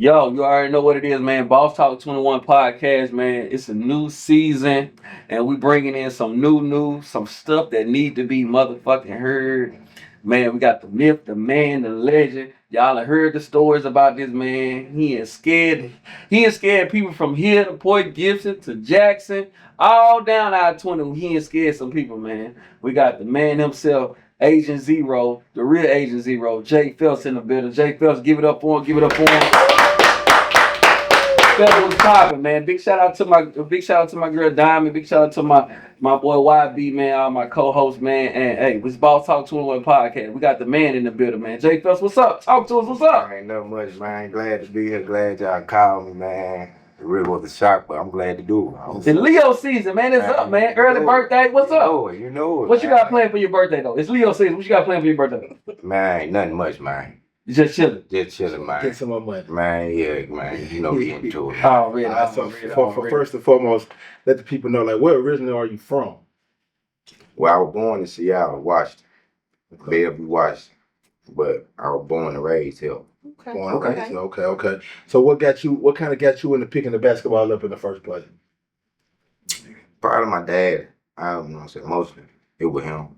Yo, you already know what it is, man. Boss Talk 21 Podcast, man. It's a new season, and we bringing in some some stuff that need to be motherfucking heard. Man, we got the myth, the man, the legend. Y'all have heard the stories about this man. He is scared. He is scared people from here to Point Gibson to Jackson, all down I-20. He is scared some people, man. We got the man himself, Agent Zero, the real Agent Zero, Jay Phelps in the building. Jay Phelps, give it up for him. Give it up for him. Phelps was popping, man. Big shout out to my girl Diamond. Big shout out to my boy YB, man. All my co-hosts, man. And hey, this Boss Talk 21 Podcast. We got the man in the building, man. Jay Phelps, what's up? Talk to us. What's up? Ain't nothing much, man. Glad to be here. Glad y'all called me, man. It really was a shock, but I'm glad to do it. It's Leo season, man. It's up, man. Early birthday. What's up? You know it. What you got planned for your birthday, though? It's Leo season. What you got planned for your birthday? Man, ain't nothing much, man. You just chilling. Just chilling, man. Get some more money. Man, yeah, man. You know, get into it. Oh, really? So for first and foremost, let the people know, like, where originally are you from? Well, I was born in Seattle, Washington. Bellevue, Washington. But I was born and raised here. Okay. So what kind of got you into picking the basketball up in the first place? Probably my dad. I don't know, say mostly it was him.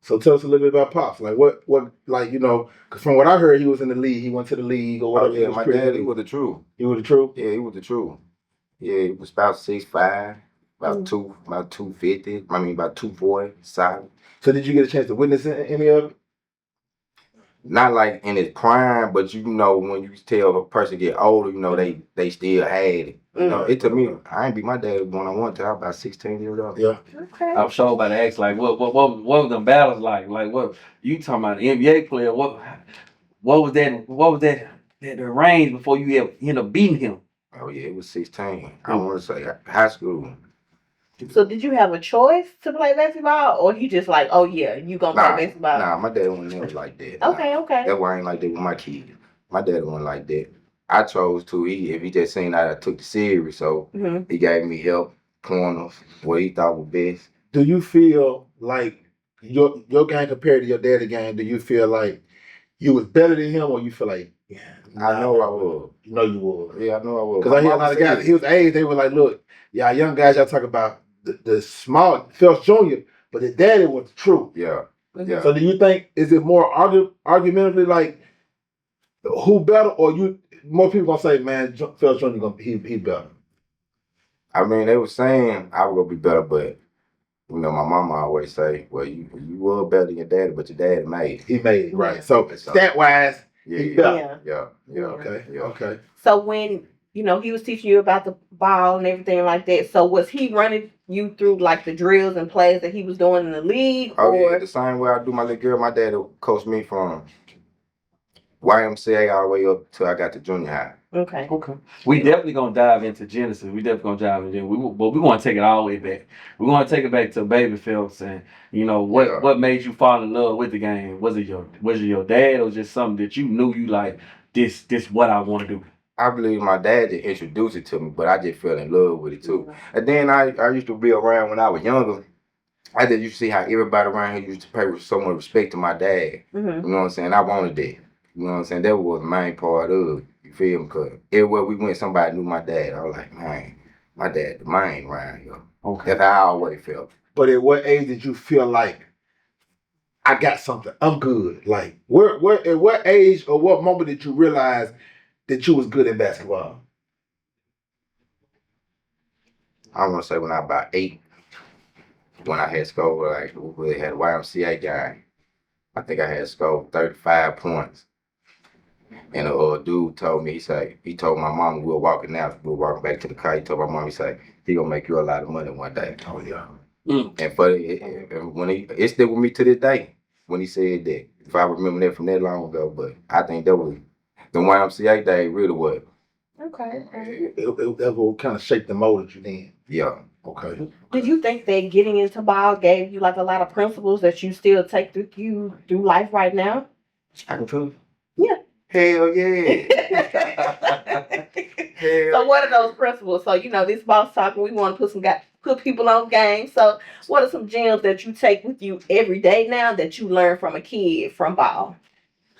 So tell us a little bit about Pops. Like what like, you know, because from what I heard, he was in the league. He went to the league or whatever. Oh, yeah, my dad, he was the truth. He was the truth? Yeah, he was the truth. Yeah, he was about 6'5", about 250. I mean, about 240, solid. So did you get a chance to witness any of it? Not like in his prime, but you know, when you tell a person get older, you know, they still had it. You know, it took me, I ain't beat my dad one-on-one till I was about 16 years old. Yeah. Okay. I'm sure about to ask, like, what was them battles like? Like, what you talking about, an NBA player? What was that the range before you ever end up beating him? Oh yeah, it was 16. I want to say high school. So did you have a choice to play basketball, or you just like, oh yeah, you gonna play basketball? Nah, my dad wasn't never like that. Okay. That's why I ain't like that with my kids. My dad wasn't like that. I chose to. If he just seen that I took the series, so he gave me help, pointers, what he thought was best. Do you feel like your game compared to your dad's game? Do you feel like you was better than him, or you feel like? Yeah, I know I was. You know you was. Yeah, I know I was. Because I hear a lot of guys. He was age. They were like, look, y'all young guys, y'all talk about the small Phelps Jr., but his daddy was true. Yeah. So do you think, is it more argumentatively like who better, or you more people gonna say, man, Phelps Jr. he better? I mean, they were saying I was gonna be better, but you know, my mama always say, well, you were better than your daddy, but your daddy made it. He made it, right. So stat wise, he better. Yeah. Okay. So when he was teaching you about the ball and everything like that, so was he running you through like the drills and plays that he was doing in the league? Oh, yeah, the same way I do my little girl. My dad coached me from YMCA all the way up till I got to junior high. Okay. We definitely gonna dive into Genesis. We definitely gonna dive into it. But we want to take it all the way back. We want to take it back to Baby Phelps, and what made you fall in love with the game? Was it your dad, or just something that you knew you like? This what I want to do. I believe my dad just introduced it to me, but I just fell in love with it too. And then I used to be around when I was younger. I just used to see how everybody around here used to pay with so much respect to my dad. You know what I'm saying? I wanted that. You know what I'm saying? That was the main part of it. You feel me? Because everywhere we went, somebody knew my dad. I was like, man, my dad the main around here. Okay. That's how I always felt. But at what age did you feel like I got something? I'm good. Like at what age or what moment did you realize that you was good at basketball? I want to say when I was about 8, when I had scored, like we had a YMCA game. I think I had scored 35 points. And a dude told me, he told my mom, we were walking back to the car. He told my mom, he said, he gonna make you a lot of money one day. Oh yeah. And when it's still with me to this day when he said that. If I remember that from that long ago, but I think that was the YMCA day really was. Okay. That will kind of shape the mold that you then. Yeah. Okay. Did you think that getting into ball gave you like a lot of principles that you still take with you through life right now? I can prove. Yeah. Hell yeah. So what are those principles? So this boss talking, we want to put people on game. So what are some gems that you take with you every day now that you learn from a kid from ball?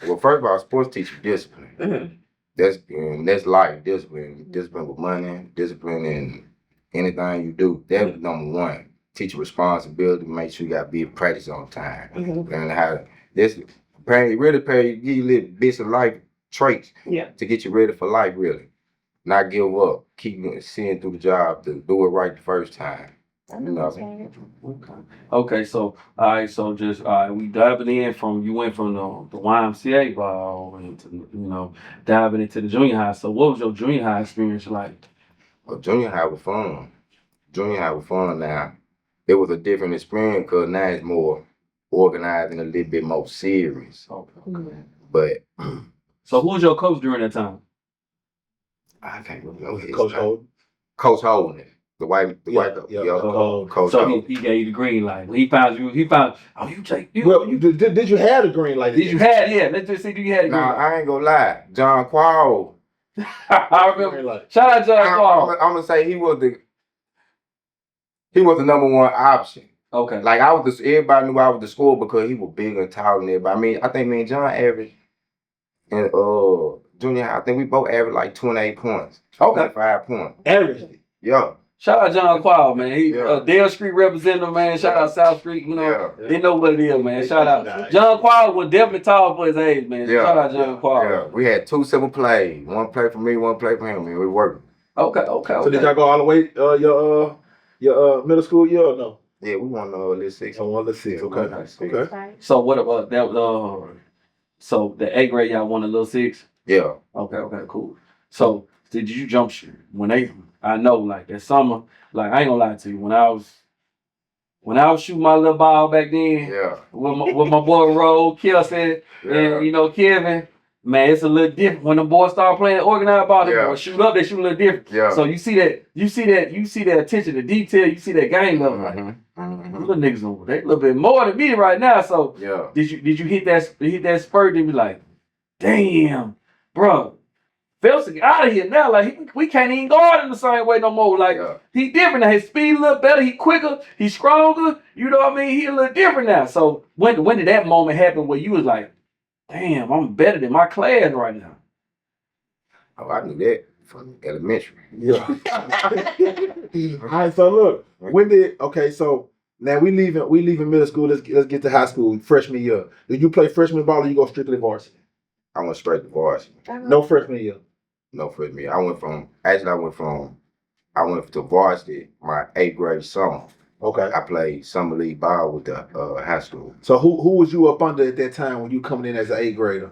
Well, first of all, sports teach you discipline. That's life. Discipline with money, discipline in anything you do. That's number one. Teach you responsibility. Make sure you got to be in practice on time. Learn how to give you little bits of life traits to get you ready for life. Really, not give up. Keep seeing through the job to do it right the first time. You know. Okay, so all right, so just we diving in from you went from the YMCA ball into diving into the junior high. So what was your junior high experience like? Well, junior high was fun. Now. It was a different experience because now it's more organized and a little bit more serious. Okay. But so who was your coach during that time? I can't remember his Coach name. Holden. Coach Holden. The white Coach So Holden. he gave you the green light. When he found you Jake. Did you have the green light? Did you have let's just see, do you have the green Nah, light? I ain't gonna lie. John Quall. I remember. Shout out John Quall. I'm gonna say he was the number one option. Okay. Like everybody knew I was the scorer because he was bigger and taller than everybody. I mean, I think me and John averaged in junior high, I think we both averaged like 28 points. Okay. 5 points. Average. Yeah. Shout out John Quall, man. He Dale Street representative, man. Shout out South Street, They know what it is, man. Shout out. John Quall was definitely tall for his age, man. Yeah. Shout out John Quall. Yeah. We had 2 simple plays. One play for me, one play for him, and we worked. Okay. So did y'all go all the way your middle school year or no? Yeah, we won Little Six. Oh, 1 to 6. Okay. So what about that? So the 8th grade, y'all won a Little Six. Yeah. Okay, cool. So did you jump shoot I know, like that summer, like I ain't gonna lie to you, when I was shooting my little ball back then, with my boy Roll, Kelson, and Kevin, man, it's a little different when the boys start playing organized ball. They boys shoot up, they shoot a little different. Yeah. So you see that attention to detail, you see that game level. Like, little niggas they a little bit more than me right now. So did you hit that spurt and be like, damn, bro, Phelps get out of here now. Like we can't even guard him the same way no more. Like he different now. His speed a little better. He quicker. He stronger. You know what I mean? He a little different now. So when did that moment happen where you was like, damn, I'm better than my class right now? Oh, I knew that from elementary. Yeah. All right. So look, so now we leaving middle school. Let's get to high school. Freshman year. Did you play freshman ball or you go strictly varsity? I went straight to varsity. No freshman year. No freshman year. I went to varsity my 8th grade summer. Okay. I played summer league ball with the high school. So who was you up under at that time when you coming in as an 8th grader,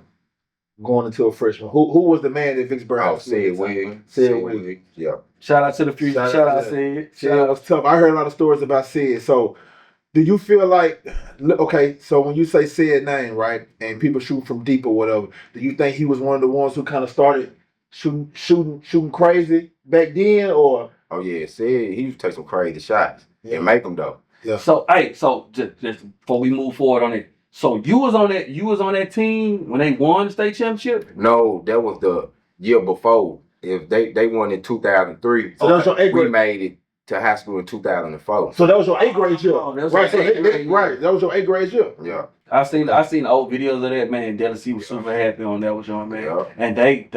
going into a freshman? Who was the man that Vicksburg? Oh, Sid Williams. Yeah. Shout out to the future. Shout out Sid. It was tough. I heard a lot of stories about Sid. So do you feel like, so when you say Sid name, right, and people shoot from deep or whatever, do you think he was one of the ones who kind of started shooting crazy back then, or? Oh yeah, Sid, he used to take some crazy shots and make them though. Yeah. So just before we move forward on it, so you was on that team when they won the state championship? No, that was the year before. If they won in 2003, so that was your 8th grade. We made it to high school in 2004. So that was your 8th grade year, right? That was your 8th grade year. Yeah. I seen old videos of that, man. Delacy was super happy on that with y'all, man. Yeah. And they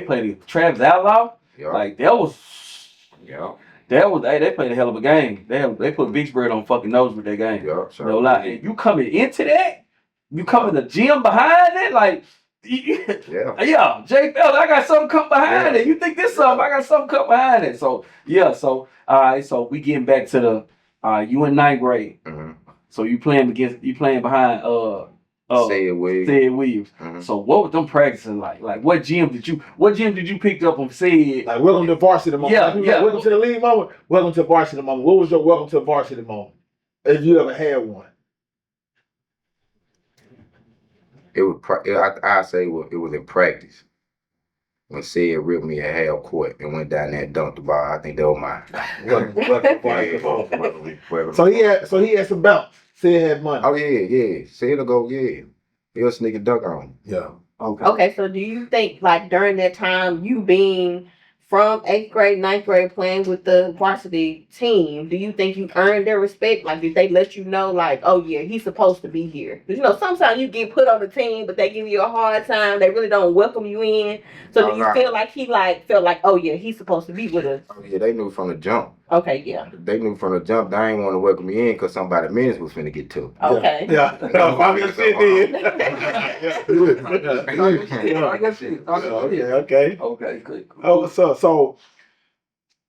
played Travis Outlaw. Yeah. Like that was. Yeah. They played a hell of a game. They put Vicksburg on fucking nose with that game. Yeah. Sure. No lie. And you coming into that, you coming the gym behind it, like. Yeah, Jay Phelps, I got something come behind it. You think this something? I got something come behind it. So all right. So we getting back to the you in 9th grade. Mm-hmm. So you playing behind Sid Williams. Mm-hmm. So what was them practicing like? Like what gym did you pick up on Sid? Like welcome to varsity moment. Yeah. Welcome to the league moment. Welcome to varsity moment. What was your welcome to varsity moment? If you ever had one. I say it was in practice. When Sid ripped me at half court and went down there and dunked the ball, I think that was mine. So he had some bounce. Sid had money. Oh yeah. Sid'll go, he'll sneak a dunk on him. Yeah. Okay, so do you think like during that time you being from 8th grade, 9th grade playing with the varsity team, do you think you earned their respect? Like, did they let you know, like, oh yeah, he's supposed to be here? Because, you know, sometimes you get put on the team, but they give you a hard time. They really don't welcome you in. So do you feel like he felt like, oh yeah, he's supposed to be with us? Oh yeah, they knew from the jump. Okay, yeah. They knew from the jump they ain't want to welcome me in because somebody minutes was finna get to. Okay. Yeah. I Okay. Okay, good. Oh, so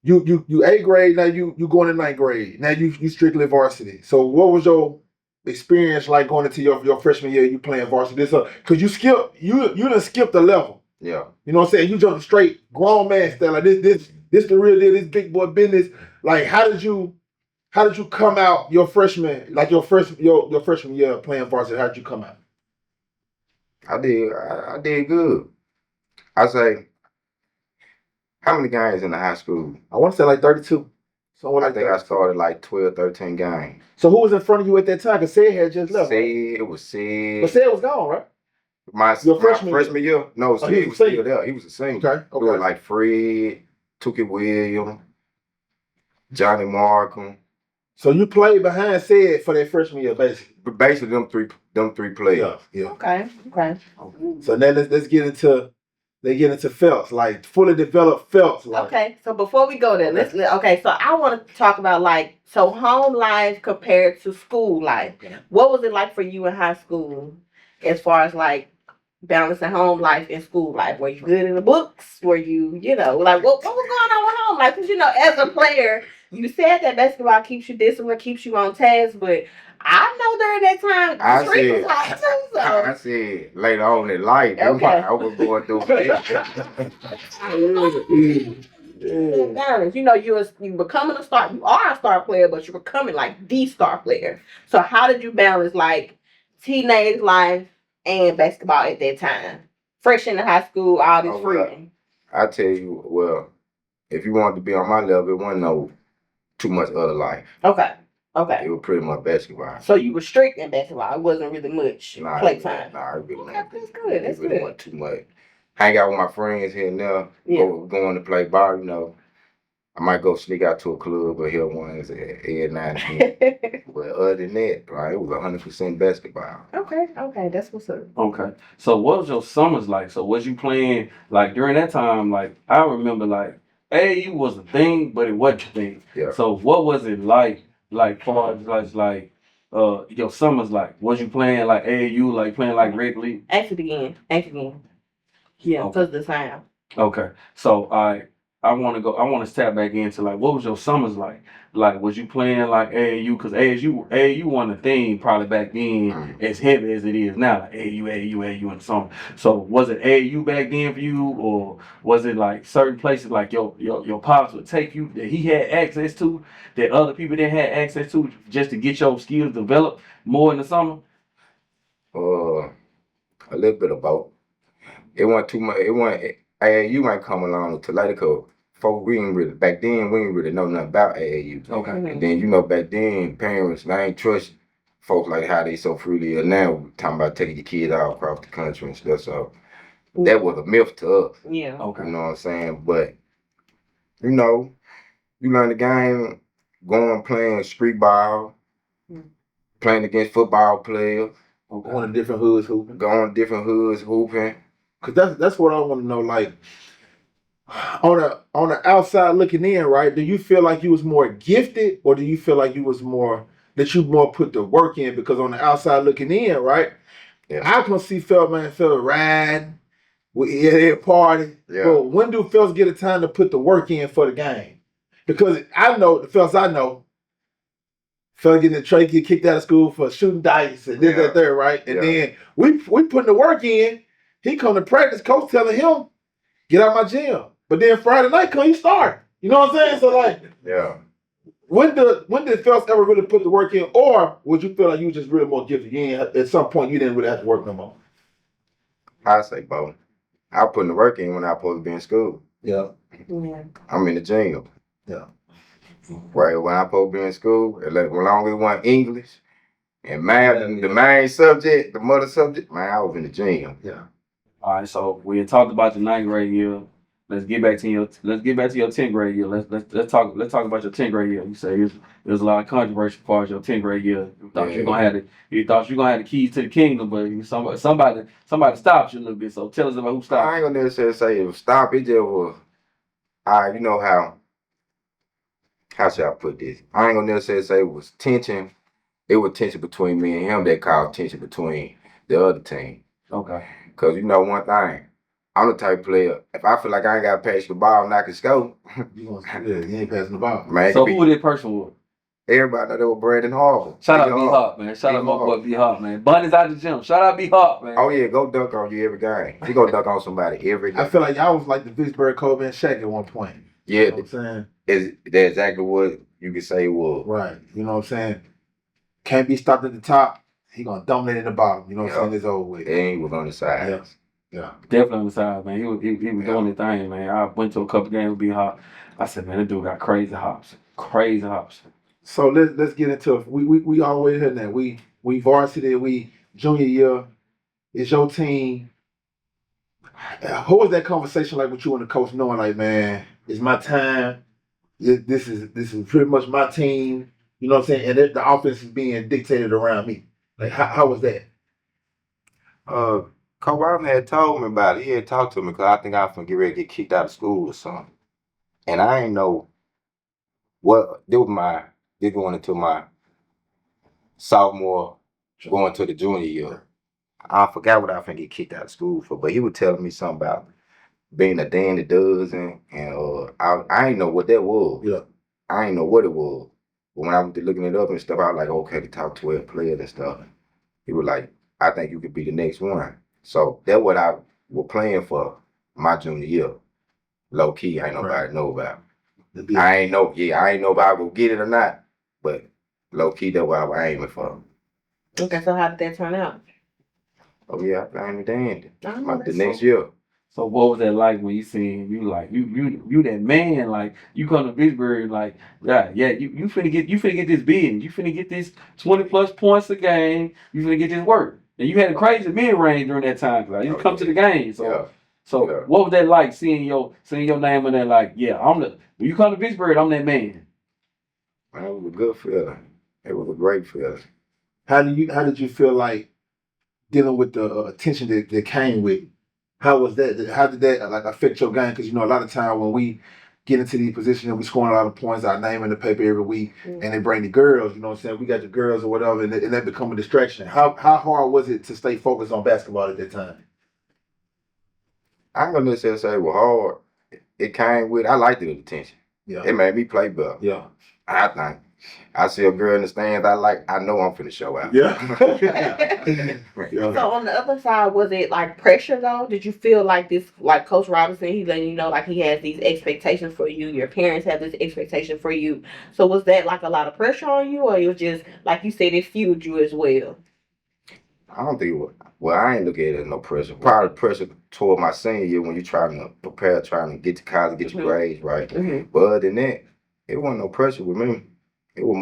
you 8th grade, now you going to 9th grade. Now you strictly varsity. So what was your experience like going into your freshman year, you playing varsity? Because you done skipped a level. Yeah. You know what I'm saying? You jumped straight grown man style. Like this the real deal, this big boy business. Like how did you come out your freshman, like your freshman year playing varsity? How did you come out? I did good. I say, how many games in the high school? I want to say like 32. I think I started like 12, 13 games. So who was in front of you at that time? Because Sid had just left. It was Sid. But Sid was gone, right? My freshman year? No, Sid was still there. He was a senior. Okay. It was like Fred, Tookie Williams, Johnny Markham. So you played behind Sid for that freshman year, basically. But basically, them three players. Yeah. Okay. So now let's get into Phelps, like fully developed Phelps. Like. Okay, so before we go there, so I want to talk about so home life compared to school life. What was it like for you in high school as far as like balancing home life and school life? Were you good in the books? Were you, like what was going on with home life? Because, as a player, you said that basketball keeps you disciplined, keeps you on task, but I know during that time, the street was hot too. So. I said later on in life, okay. I was going through balance. You becoming a star. You are a star player, but you're becoming like the star player. So how did you balance like teenage life and basketball at that time? Fresh into high school, all this freedom. I tell you, well, if you wanted to be on my level, it wasn't too much other life. Okay. It was pretty much basketball. So you were strict in basketball. It wasn't really much playtime. Nah, it really that's good. That's really good. wasn't too much. Hang out with my friends here and there. Yeah. Going to play ball, I might go sneak out to a club or hear ones at 8, 9, 10. But other than that, right, it was 100% basketball. Okay, that's what's up. Okay, so what was your summers like? So was you playing like during that time? Like I remember, like AAU was a thing, but it wasn't a thing. Yeah. So what was it like? Like far as like your summers like? Was you playing like AAU, like playing like Red League? Ask it again. Yeah, because of the time. Okay, so I want to tap back into like what was your summers like? Like was you playing like AAU? Because AAU wasn't a thing probably back then as heavy as it is now. Like AAU and summer. So was it AAU back then for you, or was it like certain places like your pops would take you that he had access to that other people didn't have access to just to get your skills developed more in the summer? A little bit of both. It wasn't too much. It wasn't. AAU might come along with Toledo. Back then we didn't really know nothing about AAU. Okay. And then back then parents they ain't trust folks like how they so freely are now talking about taking your kids out across the country and stuff. So that was a myth to us. Yeah. Okay. You know what I'm saying? But you learn the game going playing street ball, playing against football players. Going to different hoods hooping. Going to different hoods hooping. Cause that's what I want to know. Like on the outside looking in, right? Do you feel like you was more gifted, or do you feel like you more put the work in? Because on the outside looking in, right? Yeah. I can see Phelps riding, we party. Yeah. But when do Phelps get a time to put the work in for the game? Because I know the Phelps Fella getting the tray, get kicked out of school for shooting dice and this, that, there, right? And then we putting the work in. He come to practice, coach telling him, get out my gym. But then Friday night come, he start. You know what I'm saying? So like, when did Phelps ever really put the work in, or would you feel like you were just really more gifted? At some point you didn't really have to work no more. I say both. I put the work in when I was supposed to be in school. Yeah. I'm in the gym. Yeah. Right when I supposed to be in school, as long as it wasn't English and math, the main subject, the mother subject, man, I was in the gym. Yeah. All right, so we had talked about the 9th grade year. let's get back to your 10th grade year. Let's talk about your 10th grade year. You say there's a lot of controversy as far as your 10th grade year. You thought you're gonna have the keys to the kingdom, but somebody stopped you a little bit. So tell us about who stopped. I ain't gonna necessarily say it was stop. It just was. You know how should I put this? I ain't gonna necessarily say it was tension. It was tension between me and him that caused tension between the other team. Okay. Cause you know one thing, I'm the type of player. If I feel like I ain't got to pass the ball and I can score, you ain't passing the ball. Man, so who that person was? Everybody know that was Brandon Harville. Shout out B Hop, man. Shout out my boy B Hop, man. Bunny's out the gym. Shout out B Hop, man. Oh yeah, go dunk on you every game. He go dunk on somebody every game. I feel like y'all was like the Vicksburg Kobe and Shaq at one point. Yeah, you know what I'm saying? That's exactly what you could say it was. Right. You know what I'm saying? Can't be stopped at the top. He gonna dominate in the bottom. You know what I'm saying? It's over with. And he was on the side. Yeah. Definitely on the side, man. He was doing his thing, man. I went to a couple games with B Hop. I said, man, that dude got crazy hops. Crazy hops. So let's get into it. We always heard that. We varsity, we junior year. It's your team. What was that conversation like with you and the coach, knowing like, man, it's my time. This is pretty much my team. You know what I'm saying? And the offense is being dictated around me. Like, how was that? Coach Robin had told me about it. He had talked to me because I think I was going to get ready to get kicked out of school or something. And I ain't know what, this going into my sophomore, going to the junior year. I forgot what I was going to get kicked out of school for, but he was telling me something about being a dandy dozen, and I ain't know what that was. Yeah. I ain't know what it was. But when I was looking it up and stuff, I was like, okay, the top 12 players and stuff. He was like, I think you could be the next one. So that's what I was playing for my junior year. Low key, ain't nobody know about. I ain't know if I would get it or not, but low key, that's what I was aiming for. Okay, so how did that turn out? Oh yeah, I ain't dandy. The next So year. So what was that like when you seen you like you that man, like you come to Vicksburg, like you finna get this bid, you finna get this 20+ points a game, you finna get this work. And you had a crazy mid range during that time. Like you come to the game. So what was that like seeing your name in there, like, when you come to Vicksburg, I'm that man. Man, it was a good feeling. It was a great feeling. How did you feel like dealing with the attention that came with? How was that? How did that like affect your game? Because you know, a lot of time when we get into these positions and we scoring a lot of points, our name in the paper every week, and they bring the girls. You know what I'm saying? We got the girls or whatever, and that become a distraction. How hard was it to stay focused on basketball at that time? I ain't gonna necessarily say it was hard. It came with, I liked the attention. Yeah. It made me play better. Yeah. I think. I see a girl in the stands I know I'm finna show out. Yeah. So on the other side, was it like pressure though? Did you feel like this, like Coach Robinson, he's letting you know like he has these expectations for you, your parents have this expectation for you. So was that like a lot of pressure on you, or it was just, like you said, it fueled you as well? I don't think it was. Well, I ain't look at it as no pressure. Probably pressure toward my senior year when you're trying to prepare, trying to get to college, get your grades right. But other than that, it wasn't no pressure with me. It was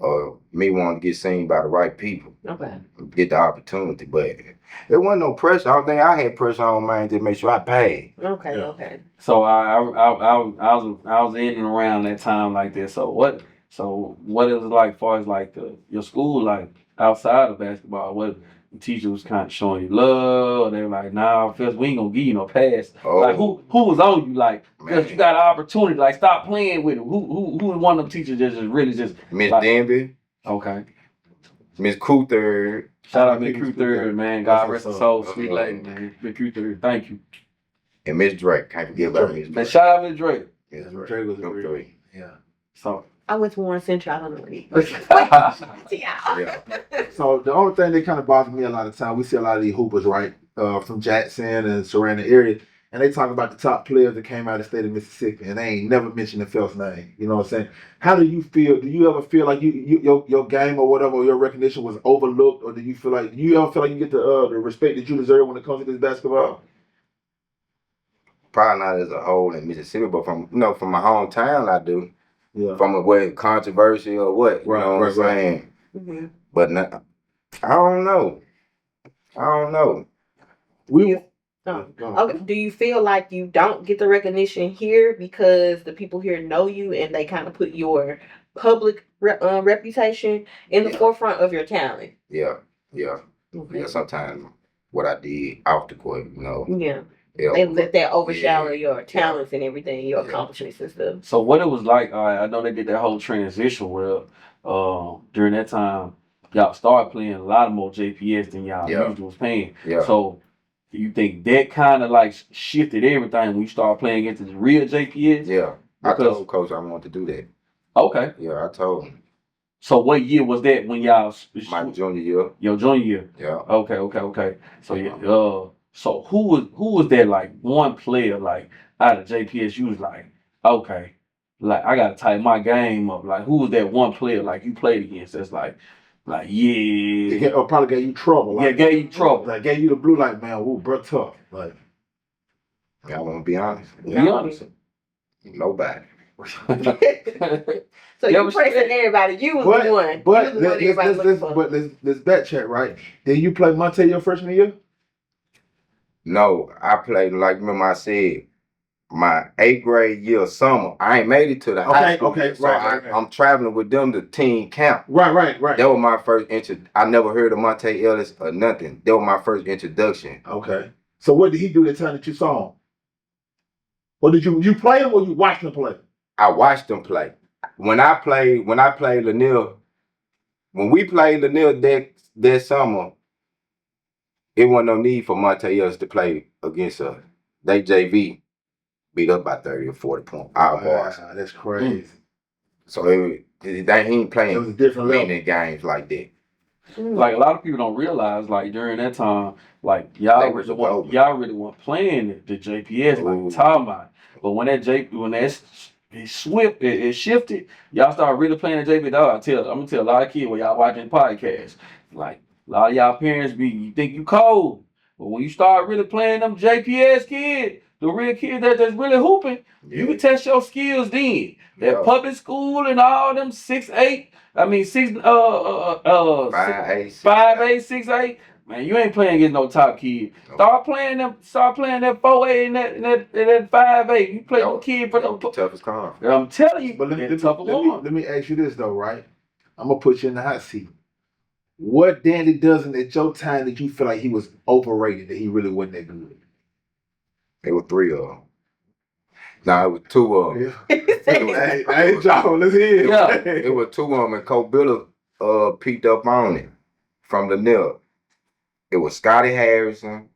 more me wanting to get seen by the right people. Okay. Get the opportunity. But it wasn't no pressure. I don't think I had pressure on mine to make sure I paid. Okay. So I was in and around that time like this. So what it was like as far as like your school, like outside of basketball, what the teacher was kind of showing you love, they were like, nah, Phelps, we ain't gonna give you no pass. Like who was on you, like, because you got an opportunity, like stop playing with it. Who was one of them teachers that just really just Miss like, Denby. Okay. Miss Q3rd. Shout out Miss Q3rd, man. God rest her soul, sweet lady, man. Miss Q3rd, thank you. And Miss Drake. Can't forget about Miss Drake. Man, shout out Miss Drake. Yeah, Drake was a great. Yeah. So I went to Warren Central. I don't know any. Yeah. So the only thing that kind of bothers me a lot of time, we see a lot of these hoopers, right, from Jackson and surrounding area, and they talk about the top players that came out of the state of Mississippi, and they ain't never mentioned the Phelps name. You know what I'm saying? How do you feel? Do you ever feel like your game or whatever, or your recognition was overlooked, or do you ever feel like you get the respect that you deserve when it comes to this basketball? Probably not as a whole in Mississippi, but from my hometown, I do. Yeah. From a way controversy or what, you know what I'm saying? Mm-hmm. But I don't know. We Okay. Do you feel like you don't get the recognition here because the people here know you and they kind of put your public reputation in the forefront of your talent? Yeah. Okay. Yeah, sometimes what I did off the court, Yeah. They let that overshadow your talents and everything, your accomplishments and stuff. So what it was like, I know they did that whole transition where during that time, y'all started playing a lot more JPS than y'all usually was playing. Yeah. So do you think that kind of like shifted everything when you started playing against the real JPS? Yeah. I told Coach I wanted to do that. Okay. Yeah, I told him. So what year was that when y'all? My junior year. Your junior year. Yeah. Okay. So so who was that like one player like out of JPS you was like, okay, like I gotta tighten my game up. Like who was that one player like you played against that's like yeah. Or probably gave you trouble. Like, gave you trouble. Like gave you the blue light, man. Ooh, bro, tough. Like, I want to be honest. Be honest. Nobody. So you praising everybody. You was the one. But let's back check, right? Did you play Monte your freshman year? No, I played like remember I said my 8th grade year summer. I ain't made it to the high school. Okay, so right. I'm traveling with them to team camp. Right. That was my first I never heard of Monte Ellis or nothing. That was my first introduction. Okay. So what did he do that time that you saw him? Or did you play him or you watched him play? I watched them play. When I played Lanier, when we played Lanier that summer, it wasn't no need for Monte Ellis to play against us. They JV beat up by 30 or 40 points. Wow, that's crazy. So he ain't playing it was a different many games like that. Like a lot of people don't realize, like during that time, like y'all really weren't playing the JPS like talking about. But when that it shifted, y'all started really playing the JPS. I'm gonna tell a lot of kids when y'all watching podcasts, like a lot of y'all parents you think you cold, but when you start really playing them JPS kids, the real kids that's really hooping, you can test your skills then. That public school and all them 6'8", 5'8", 6'8". Man, you ain't playing against no top kid. Start playing that 4'8" and that 5'8". You play no kid for the toughest conference. I'm telling you, but let me ask you this though, right? I'm gonna put you in the hot seat. What Danny doesn't at your time that you feel like he was overrated, that he really wasn't that good? There were 3 of them. Nah, it was 2 of them. Hey, John, let's hear it. Yeah. It was 2 of them, and Coach Biller peeked up on it from the nip. It was Scotty Harrison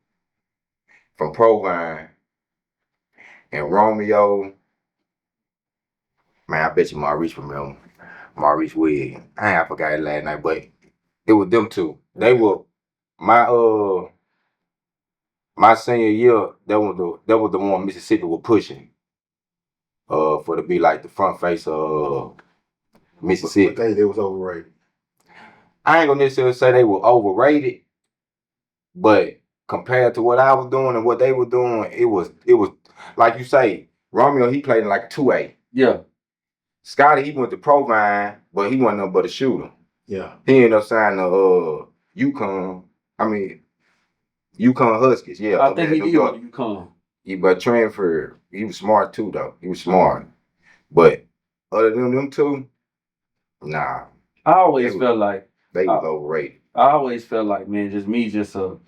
from Provine and Romeo. Man, I bet you Maurice remember. Maurice Williams. I forgot his last name, but it was them 2. They were my senior year. That was the one Mississippi was pushing. For to be like the front face of Mississippi. But they was overrated. I ain't gonna necessarily say they were overrated, but compared to what I was doing and what they were doing, it was like you say, Romeo, he played in like 2A. Yeah. Scotty, he went to Provine, but he wasn't nothing but a shooter. Yeah. He ended up signing UConn Huskies. Yeah. I think he did go to UConn. Yeah, but transfer. He was smart too, though. He was smart. But other than them 2, nah. I always felt like they was overrated. I always felt like, man, just a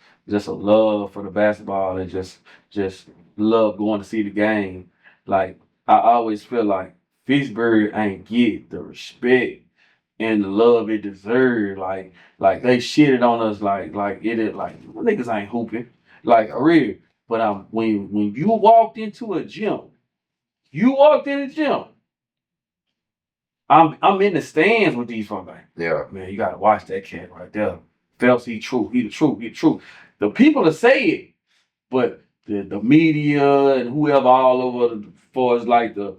love for the basketball and just love going to see the game. Like I always feel like Fitchburg ain't get the respect and the love it deserved. Like they shitted on us like niggas ain't hooping. Like real. But when you walked into a gym, I'm in the stands with these folks. Like, yeah, man, you gotta watch that cat right there. Phelps, he the truth. The people that say it, but the media and whoever all over, as far as like the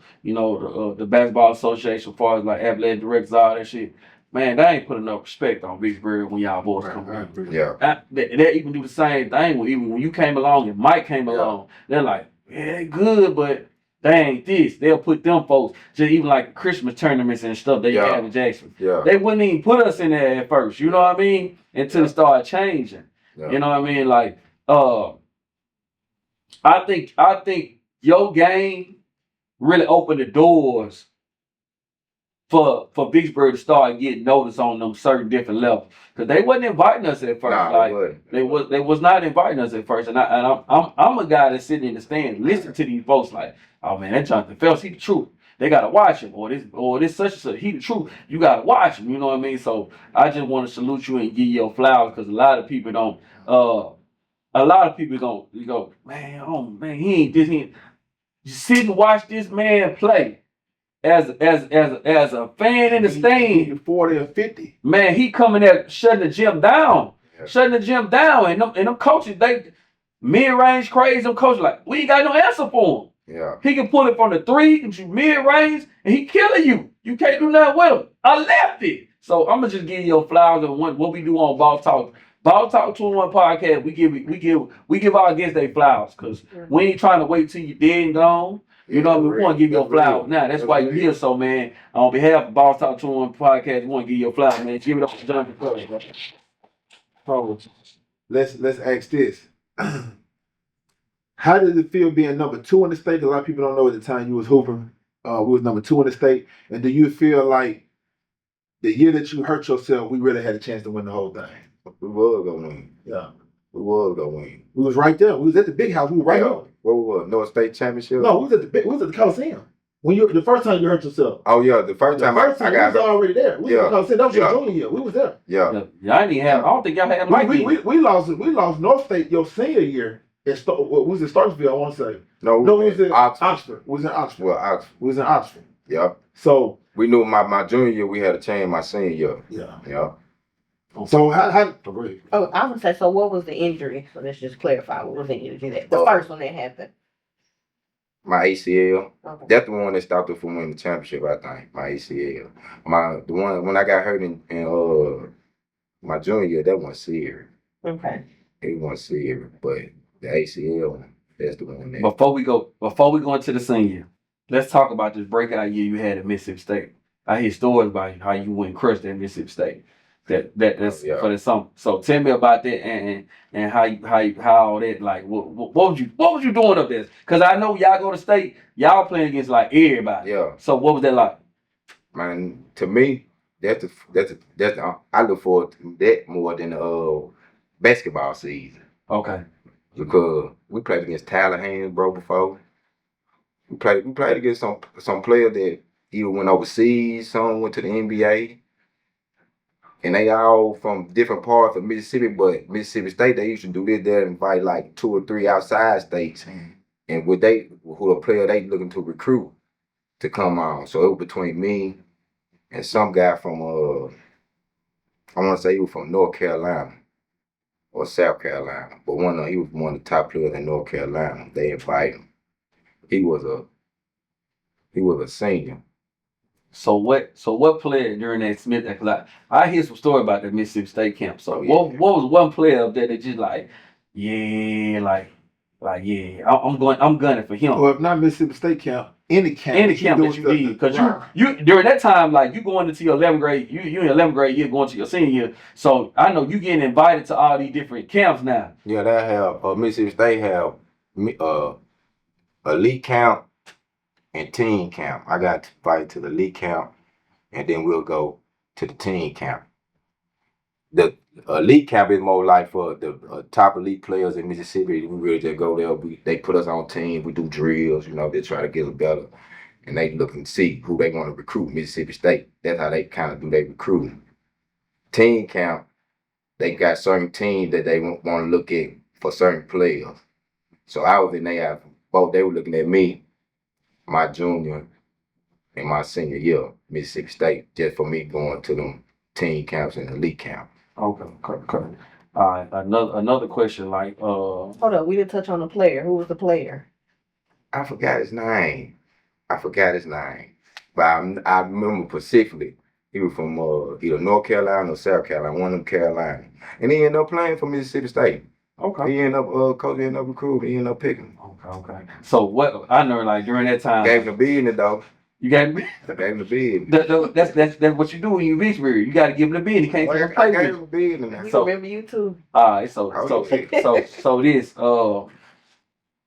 basketball association, as far as like athletic directors, all that shit. Man, they ain't put enough respect on Vicksburg when y'all boys come in. Yeah. They even do the same thing. Even when you came along and Mike came along, they're like, yeah, they good, but they ain't this. They'll put them folks, just even like Christmas tournaments and stuff they have in Jackson. Yeah. They wouldn't even put us in there at first, you know what I mean? Until it started changing. You know what I mean? Like, I think your game really opened the doors for Vicksburg to start getting noticed on them certain different levels. Cause they wasn't inviting us at first. Nah, they wasn't. They was not inviting us at first. And I'm a guy that's sitting in the stand listening to these folks like, oh man, that Jonathan Phelps, he the truth. They gotta watch him, or this such and such. He the truth. You gotta watch him. You know what I mean? So I just want to salute you and give you your flowers, because a lot of people don't. A lot of people go, man, oh man, he ain't this. He ain't. You sit and watch this man play. As a fan in the stand, 40 or 50. man, he coming there shutting the gym down, and them coaches, they mid-range crazy. Them coaches like, we ain't got no answer for him. Yeah. He can pull it from the 3, and shoot mid-range, and he killing you. You can't do nothing with him. I left it. So I'm gonna just give you your flowers and what we do on Boss Talk. Boss Talk 21 Podcast. We give our guests their flowers, because we ain't trying to wait till you dead and gone. You know what I mean? We want to give you your flowers. Now, that's why you're here. So, man, on behalf of Boss Talk 21 Podcast, we want to give you your flowers, man. Give it up to Jonathan Phelps, bro. Let's ask this. How did it feel being number 2 in the state? A lot of people don't know at the time you was hooping. We was number 2 in the state. And do you feel like the year that you hurt yourself, we really had a chance to win the whole thing? We was gonna win. Yeah. We was gonna win. We was right there. We was at the big house. We were right Yeah. there. What we was? North State Championship? No, we was at the Coliseum. When the first time you hurt yourself. Oh yeah, the first time I we got was already there. We was at the Coliseum. That was your Yeah. junior year. We was there. Yeah. Yeah, I didn't have. I don't think y'all had like We lost North State your senior year. We was in Starksville, I want to say. No, We was in Oxford. Oxford. We was in Oxford. Well, Oxford. We was in Oxford. Yep. So We knew my junior year we had a change my senior year. yeah. Yeah. So how oh, go ahead. Oh, I was gonna say, so what was the injury? So let's just clarify, what was the injury that the first one that happened? My ACL. Okay. That's the one that stopped us from winning the championship, I think. My ACL. The one when I got hurt in my junior year, that wasn't serious. Okay. It wasn't serious, but the ACL, that's the one that. Before we go into the senior, let's talk about this breakout year you had at Mississippi State. I hear stories about how you went crushed at Mississippi State. That's for the summer. So tell me about that and how all that, like what was you doing up there? Because I know y'all go to state, y'all playing against like everybody. Yeah. So what was that like? Man, to me, that's I look forward to that more than basketball season. Okay. Because we played against Tyler Haynes, bro, before. We played against some players that either went overseas, some went to the NBA. And they all from different parts of Mississippi, but Mississippi State, they used to do this there and invite like 2 or 3 outside states. And who a player they looking to recruit to come on. So it was between me and some guy from I want to say he was from North Carolina or South Carolina, but he was one of the top players in North Carolina. They invited him. He was a senior. So what player during that Smith? Cause I hear some story about that Mississippi State camp. So what was one player up there that just like, yeah, I'm gunning for him. Well, if not Mississippi State camp, any camp that you did, because you during that time, like you going into your 11th grade, you in 11th grade, you're going to your senior year. So I know you getting invited to all these different camps now. Yeah, they have Mississippi State have elite camp and teen camp. I got invited to the elite camp, and then we'll go to the teen camp. The elite camp is more like for the top elite players in Mississippi. We really just go there. They put us on teams. We do drills. They try to get us better, and they look and see who they want to recruit. Mississippi State. That's how they kind of do their recruiting. Teen camp, they got certain teams that they want to look at for certain players. So I was in there. Both they were looking at me, my junior and my senior year, Mississippi State, just for me going to them teen camps and elite camp. Okay. All right. Another question, like Hold up, we didn't touch on the player. Who was the player? I forgot his name. But I remember specifically he was from either North Carolina or South Carolina, one of them Carolina. And he ended up playing for Mississippi State. Okay. He ended up coach ended up recruiting, he ended up picking. Okay. So what I know, like during that time, Gave him the business though. you got me. I gave him the business. That's what you do when you Vicksburg. You got to give him the bid. He can't I play gave with him you. the business now. We So- remember you too. All right. So this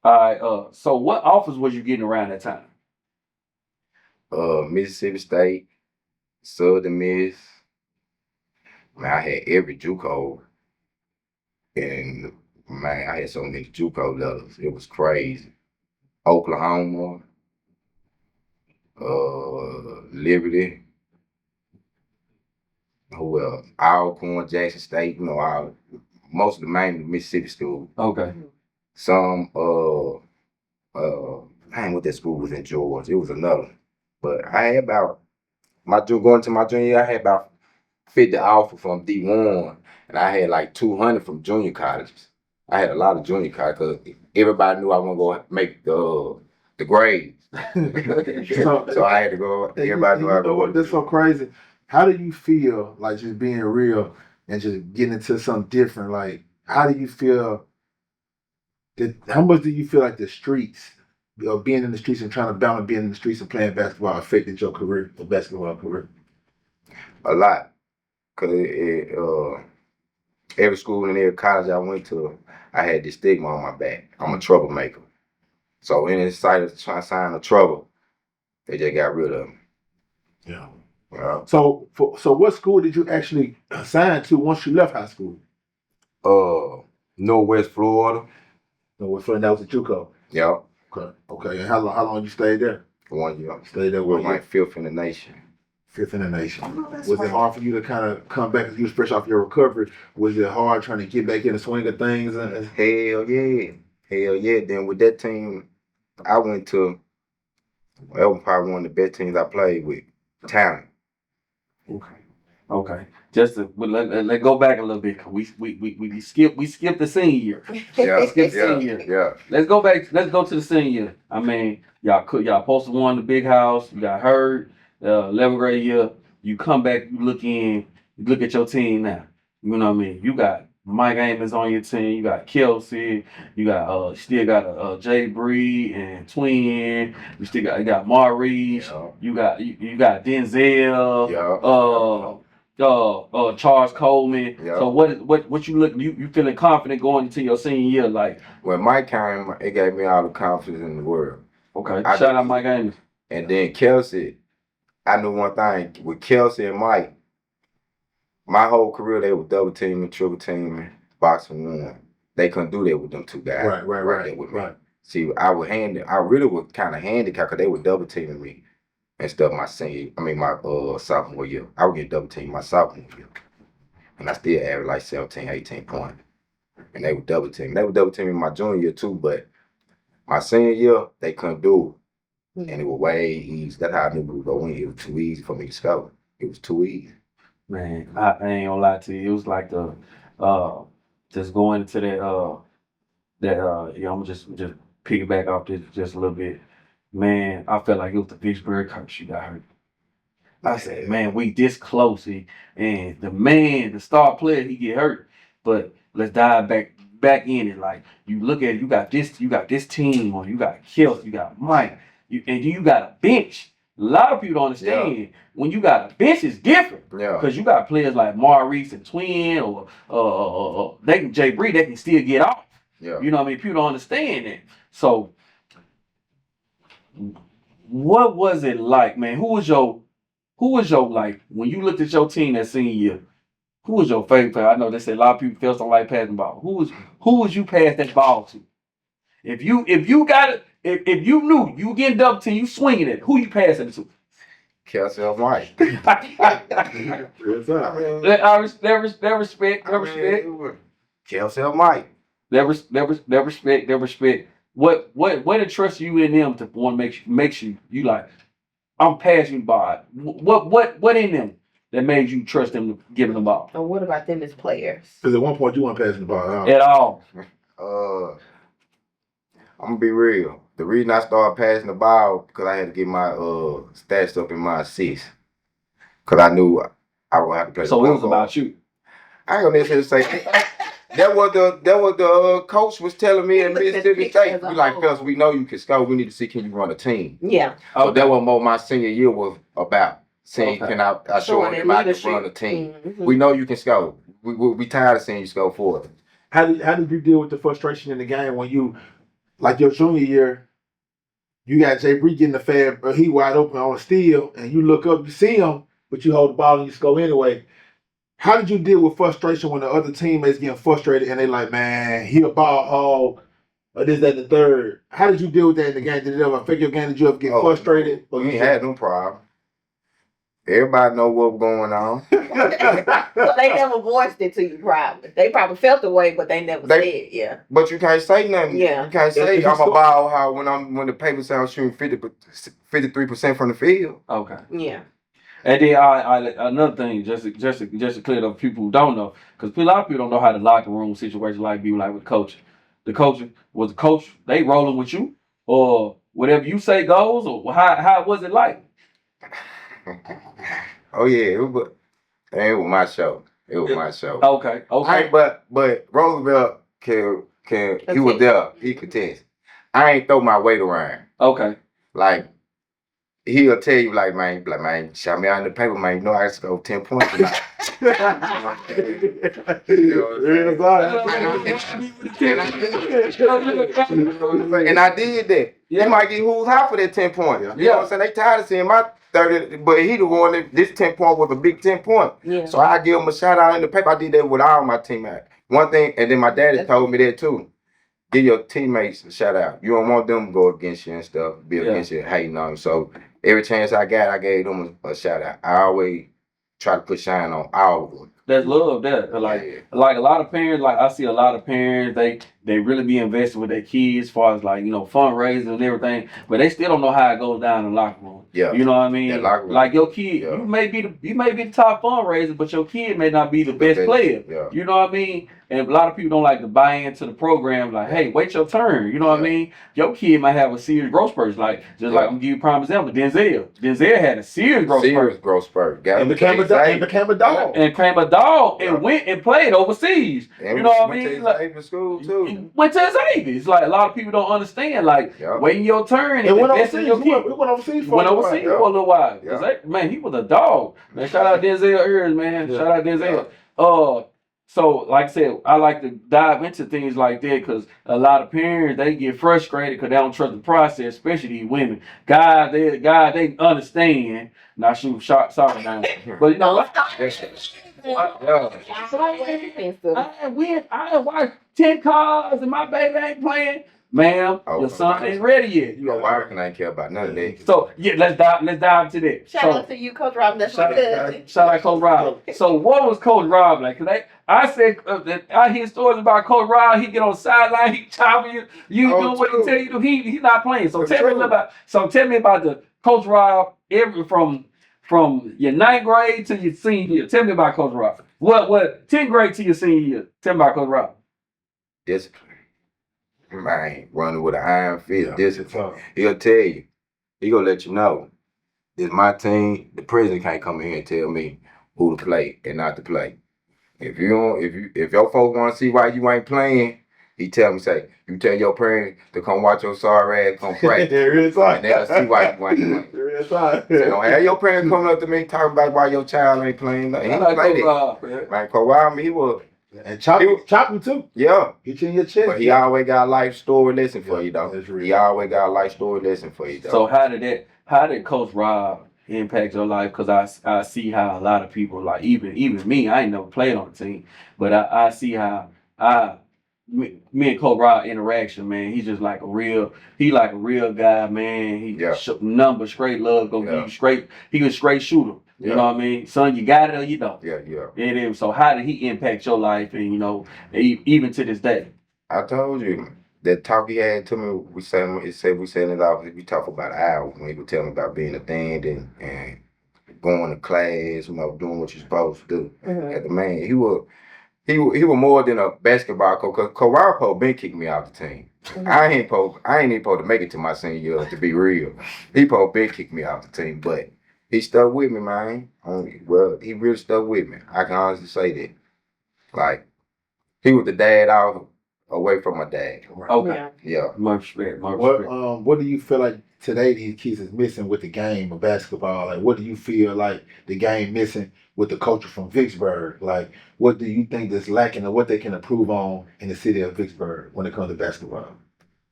All right. So what offers was you getting around that time? Mississippi State, Southern Miss. Man, I had every JUCO, and man, I had so many JUCO letters. It was crazy. Oklahoma, Liberty. Who else? Alcorn, Jackson State. You know, most of the main Mississippi schools. Okay. Some man, what that school was in Georgia. It was another. But I had about going to my junior year, I had about 50 offers from D1, and I had like 200 from junior colleges. I had a lot of junior colleges because everybody knew I wasn't going to make the grades. so I had to go. Everybody knew I was going. That's so crazy. How do you feel like just being real and just getting into something different? Like, how do you feel? How much do you feel like the streets, being in the streets and trying to balance being in the streets and playing basketball affected your career, your basketball career? A lot. Because every school and every college I went to, I had this stigma on my back. I'm a troublemaker. So any sight of trying to sign a trouble, they just got rid of me. Yeah. Well, So what school did you actually sign to once you left high school? Northwest Florida. No, what that was at JUCO. Yep. Okay. And how long you stayed there? 1 year. Stayed there We're 1 year. like 5th in the nation. 5th in the nation. Oh, that's Was right. it hard for you to kind of come back as you was fresh off your recovery? Was it hard trying to get back in the swing of things? Hell yeah. Then with that team, I went to, that was probably one of the best teams I played with. Talent. Okay. Just to let go back a little bit. We skipped the senior year. Yeah, Skip senior year. yeah. Let's go back. Let's go to the senior year. I mean, y'all supposed to won the big house. You got hurt. 11th grade year. You come back. You look at your team now. You know what I mean? You got Mike Amos on your team. You got Kelsey. You got still got Jay Bree and Twin. You still got Maurice. Yeah. You got Denzel. Yeah. Charles Coleman. Yeah. So what you feeling confident going into your senior year? Like, When Mike came, it gave me all the confidence in the world. okay, I shout did- out Mike Amos. And then Kelsey, I knew one thing with Kelsey and Mike. My whole career, they were double teaming, triple teaming, boxing one. They couldn't do that with them two guys. Right. there with me. See, I really was kind of handicapped because they were double teaming me and stuff my sophomore year. I would get double teamed my sophomore year. And I still averaged like 17, 18 points. And they were double teaming. They were double teaming my junior year too, but my senior year, they couldn't do it. And it was way easy. That's how I knew we would go in. It was too easy for me to score. It was too easy. Man, I ain't gonna lie to you. It was like the just going into that I'm gonna just piggyback off this just a little bit. Man, I felt like it was the Vicksburg curse. You got hurt. I said, man, we this close, and the star player, he get hurt. But let's dive back in it. Like, you look at it, you got this team, or you got Kelsey, you got Mike, and you got a bench. A lot of people don't understand when you got a bench, it's different. Yeah. Because you got players like Maurice and Twin, or Jay Bree, they can still get off. Yeah. You know what I mean? People don't understand that. So, what was it like, man? Who was your like when you looked at your team that senior year? Who was your favorite player? I know they say a lot of people Phelps don't like passing the ball. Who was you pass that ball to? If you knew you getting double team, you swinging it. Who you passing it to? Kelsey or Mike. That respect. Kelsey or Mike. That respect. What interests you in them to want to makes you like, I'm passing by. What in them that made you trust them to give them the ball? And what about them as players? Because at one point you weren't passing the ball. Huh? At all. I'm gonna be real. The reason I started passing the ball because I had to get my stats up in my assists. Cause I knew I would have to play. So it was about you. I ain't gonna necessarily say that was the coach was telling me in Mississippi State. We like, Phelps, we know you can score. We need to see, can you run a team? Yeah. So that was more my senior year was about. Seeing can I show Showing him that I can leadership. run a team. Mhm. We know you can score. We tired of seeing you score for us. How did you deal with the frustration in the game when you like your junior year, you got Jay Bree getting the fab, but he wide open on a steal, and you look up, you see him, but you hold the ball and you score anyway. How did you deal with frustration when the other teammates getting frustrated and they like, man, he a ball hog, or this, that, and the third? How did you deal with that in the game? Did it ever affect your game? Did you ever get frustrated? We ain't had no problem. Everybody know what was going on. So they never voiced it to you, probably. They probably felt the way, but they never said, yeah. But you can't say nothing. Yeah. You can't say I'm a ball hog when the paper sound shooting 53% from the field. Okay. Yeah. And then another thing, just to clear up people who don't know, because a lot of people don't know how the locker room situation like be like with coaching. The coach, they rolling with you, or whatever you say goes, or how was it like? Oh yeah, it was my show. It was my show. Okay. But Roosevelt he was there. He could test. I ain't throw my weight around. Okay. Like he'll tell you like man, shot me out in the paper, man. You know I scored 10 points tonight. And I did that. Yeah. He might get who's high for that 10 points. You know what I'm saying? They tired of seeing my 30, but he the one that this 10 point was a big 10 point. Yeah. So I give him a shout out in the paper. I did that with all my teammates. One thing, and then my daddy told me that too. Give your teammates a shout out. You don't want them to go against you and stuff, be against you, hating on you. So every chance I got, I gave them a shout out. I always try to put shine on all of them. That's love that. Like a lot of parents, like I see a lot of parents, they really be invested with their kids as far as like, fundraising and everything, but they still don't know how it goes down in the locker room. Yeah. You know what I mean? Like your kid, you may be the top fundraiser, but your kid may not be the best player. Yeah. You know what I mean? And a lot of people don't like to buy into the program, like, hey, wait your turn. You know what I mean? Your kid might have a serious growth spurt. Like, I'm gonna give you a prime example. Denzel had a serious growth spurt. And became a dog. And went and played overseas. And you know what I went mean? to his Xavier school too. Went to Xavier. It's like a lot of people don't understand. Like, waiting your turn and investing in your kid. He went overseas for a little while. Yeah. Man, he was a dog. Man, shout out Denzel Ears, man. Shout out Denzel. So, like I said, I like to dive into things like that because a lot of parents, they get frustrated because they don't trust the process, especially these women. Guys, they understand. Now, shoot, sorry now. But you know what? I watched 10 cars and my baby ain't playing. Ma'am, your son ain't ready yet. Your wife ain't care about none of that. So let's dive into that. Shout out to you, Coach Rob. That's my cousin. Shout out Coach Rob. So what was Coach Rob like? Cause I said I hear stories about Coach Rob. He get on the sideline, he chopping you. You doing what he tell you to do. He's not playing. So tell me about the Coach Rob from your 9th grade to your senior year. Tell me about Coach Rob. What 10th grade to your senior year? Tell me about Coach Rob. Discipline. Man, running with an iron fist, discipline. He'll tell you. He gonna let you know. This my team. The president can't come in here and tell me who to play and not to play. If your folks want to see why you ain't playing, he tell me, say, you tell your parents to come watch your sorry ass come practice. And they'll see why you ain't playing. So don't have your parents coming up to me talking about why your child ain't playing. He ain't played it. Man, Coach Rob, he was. And chop him too. Yeah. Hit you in your chest. But he always got a life story lesson for you, though. He always got a life story lesson for you, though. So how did Coach Rob impact your life? Because I see how a lot of people, like even me, I ain't never played on the team, but I see how me and Coach Rob interaction, man. He's just like a real guy, man. He number straight love, go give you straight. He was straight shooter. You know what I mean? Son, you got it or you don't. Yeah. So how did he impact your life and, even to this day? I told you, that talk he had to me, we said in his office, we talked about an hour when he would tell me about being a thing and going to class, doing what you're supposed to do. Mm-hmm. As a man, he was more than a basketball coach. Cause Kawhi been kicking me out the team. Mm-hmm. I ain't even supposed to make it to my senior year, to be real. He been kicking me out the team, but he stuck with me, man. Well, he really stuck with me. I can honestly say that. Like, he was the dad away from my dad. Okay. Yeah. Much respect. What do you feel like today these kids is missing with the game of basketball? Like, what do you feel like the game missing with the culture from Vicksburg? Like, what do you think that's lacking or what they can improve on in the city of Vicksburg when it comes to basketball?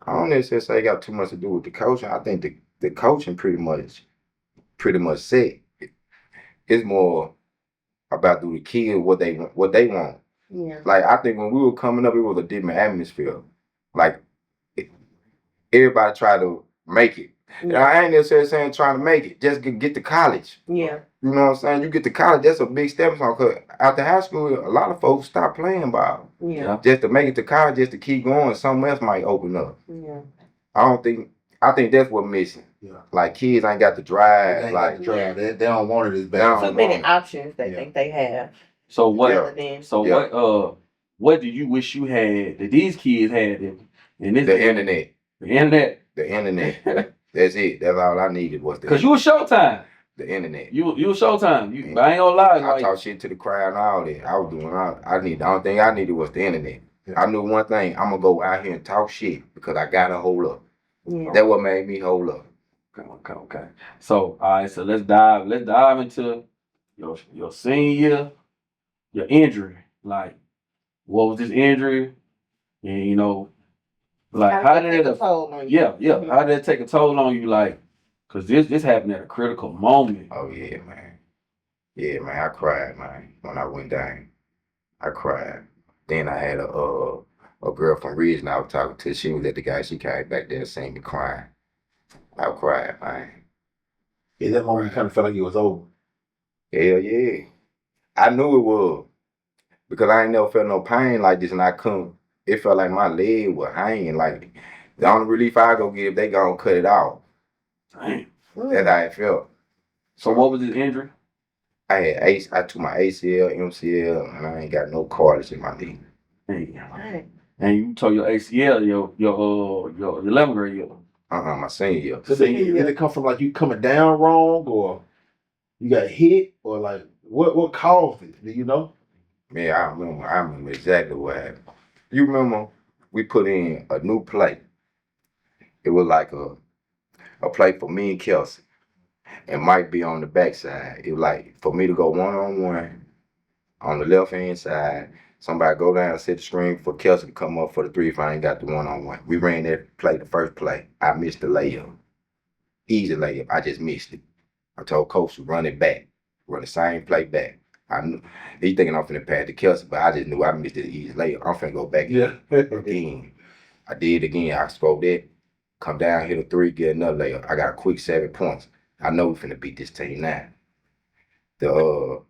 I don't necessarily say it got too much to do with the coaching. I think the coaching pretty much set. It's more about do the kids what they want. Yeah. Like I think when we were coming up, it was a different atmosphere. Like everybody tried to make it. And I ain't necessarily saying trying to make it, just get to college. Yeah. You know what I'm saying? You get to college, that's a big stepping stone. Cause after high school, a lot of folks stop playing ball. Yeah. Just to make it to college, just to keep going, something else might open up. Yeah. I think that's what missing. Yeah. Like kids ain't got the drive. They ain't like got the drive. They don't want it as They bad. don't. Too many options they think they have. So what? Rather than- What do you wish you had that these kids had in this the internet. The internet. The internet. That's it. That's all I needed was the Cause you was Showtime. the internet. You was Showtime. I ain't gonna lie. I talk shit to the crowd and all that. I was doing all the only thing I needed was the internet. Yeah. I knew one thing, I'm gonna go out here and talk shit because I gotta hold up. Yeah. That's what made me hold up. Okay. So all right, so let's dive into your senior year, your injury. Like, what was this injury? And you know, like how did it take a toll on you? Yeah. Mhm. How did it take a toll on you? Like, cause this happened at a critical moment. Oh yeah, man. Yeah, man, I cried, man, when I went down. I cried. Then I had a girl from Ridge I was talking to. She was at the guy. She came back there and seen me crying. I cried, man. Yeah, that moment you kind of felt like it was over. Hell yeah. I knew it was. Because I ain't never felt no pain like this and I couldn't. It felt like my leg was hanging. Like the only relief I go get if they gonna cut it off. Damn. That's how it felt. So what was this injury? I took my ACL, MCL, and I ain't got no cartilage in my knee. Right. And you tore your ACL your 11th grade year. My senior year. So did it come from like you coming down wrong, or you got hit, or like what caused it? Do you know? Yeah, I remember exactly what happened. You remember we put in a new plate. It was like a plate for me and Kelsey. And Mike be on the backside. It was like for me to go one-on-one on the left-hand side. Somebody go down and set the screen for Kelsey to come up for the three if I ain't got the one-on-one. We ran that play, the first play. I missed the layup. Easy layup. I just missed it. I told Coach to run it back. Run the same play back. I knew he thinking I'm finna pass to Kelsey, but I just knew I missed it easy layup. I'm finna go back again. I did it again. I scored that. Come down, hit a three, get another layup. I got a quick 7 points. I know we finna beat this team now. The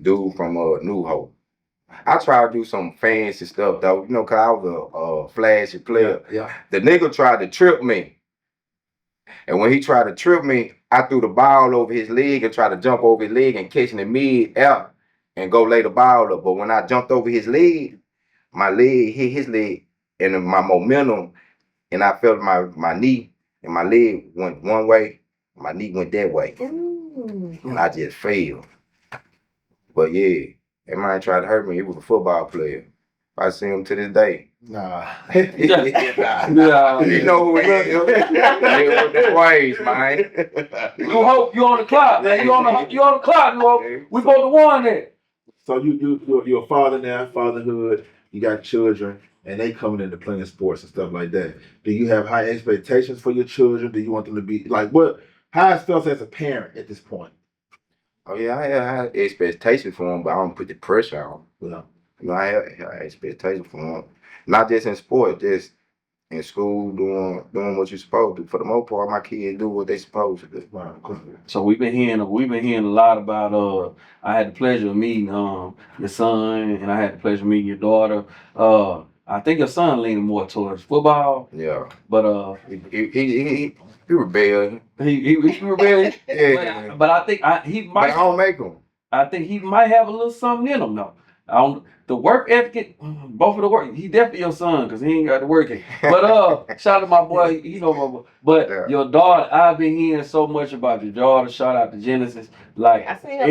dude from New Hope. I tried to do some fancy stuff though, you know, cause I was a flashy player. Yeah. The nigga tried to trip me. And when he tried to trip me, I threw the ball over his leg and tried to jump over his leg and catch in the mid-air and go lay the ball up. But when I jumped over his leg, my leg hit his leg and my momentum, and I felt my knee and my leg went one way, my knee went that way. And I just failed. But yeah, that man tried to hurt me. He was a football player. I see him to this day. Nah. Yeah. You know who he is. Nigga with the ways, man. New Hope, you on the clock, man. You on the clock, New Hope. We supposed to warn it. So you're a father now, fatherhood. You got children, and they coming into playing sports and stuff like that. Do you have high expectations for your children? Do you want them to be like what? How it feels as a parent at this point? Oh yeah, I have high expectations for him, but I don't put the pressure on. Yeah. You know, I have high expectations for him. Not just in sports, just in school, doing what you're supposed to. For the most part, my kids do what they supposed to do. Wow. So we've been hearing a lot about. I had the pleasure of meeting your son, and I had the pleasure of meeting your daughter. I think your son leaning more towards football. Yeah, but he rebelled. he rebellious. Yeah, But I think he but might. I don't make him. I think he might have a little something in him though. The work ethic, both of the work. He definitely your son because he ain't got the work ethic. But shout out to my boy. You know my boy. But Yeah. your daughter, I've been hearing so much about your daughter. Shout out to Genesis. Like I seen that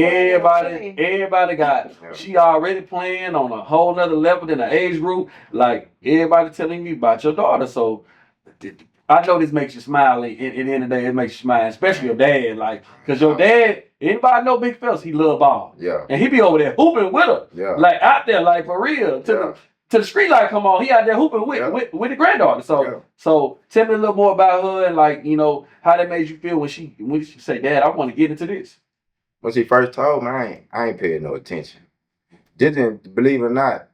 everybody got. Yeah. She already playing on a whole nother level than the age group. Like everybody telling me about your daughter. So I know this makes you smile. At the end of the day, it makes you smile, especially your dad. Like, cause your dad, anybody know Big Phelps, he love ball. Yeah, And he be over there hooping with her. yeah. Like out there, like for real. Yeah. till the street light come on, he out there hooping with the granddaughter. So tell me a little more about her and like, you know, how that made you feel when she said, Dad, I want to get into this. When she first told me, I ain't paying no attention. Didn't, believe it or not,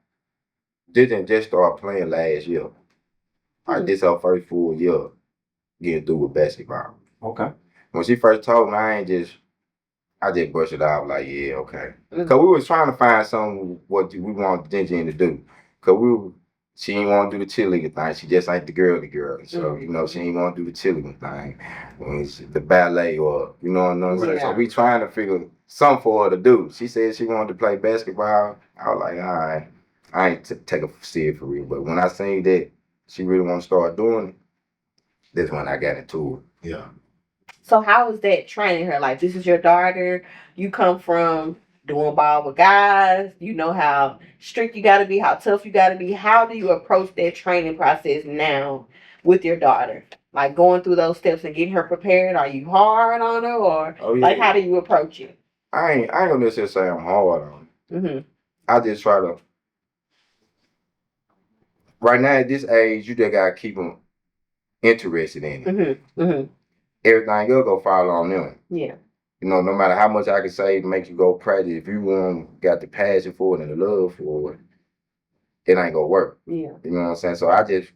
didn't just start playing last year. This her first full year getting through with basketball. Okay. When she first told me, I just brushed it off like, yeah, okay. Cause we was trying to find something what we wanted Jen to do. Cause she didn't want to do the cheerleading thing. She just ain't the girly girl. So, you know, she didn't want to do the cheerleading thing. The ballet or, you know what I'm saying? So we trying to figure something for her to do. She said she wanted to play basketball. I was like, all right. I ain't take a serious for real. But when I seen that she really want to start doing it, that's when I got into it. Yeah. So how was that training her? Like, this is your daughter. You come from doing ball with guys. You know how strict you got to be, how tough you got to be. How do you approach that training process now with your daughter? Like going through those steps and getting her prepared. Are you hard on her, or like how do you approach it? I ain't gonna necessarily say I'm hard on her. I just try to. Right now at this age, you just gotta keep them interested in it. Everything else go follow on them. Yeah. You know, no matter how much I can say to make you go practice, if you got the passion for it and the love for it, it ain't gonna work. Yeah. You know what I'm saying? So I don't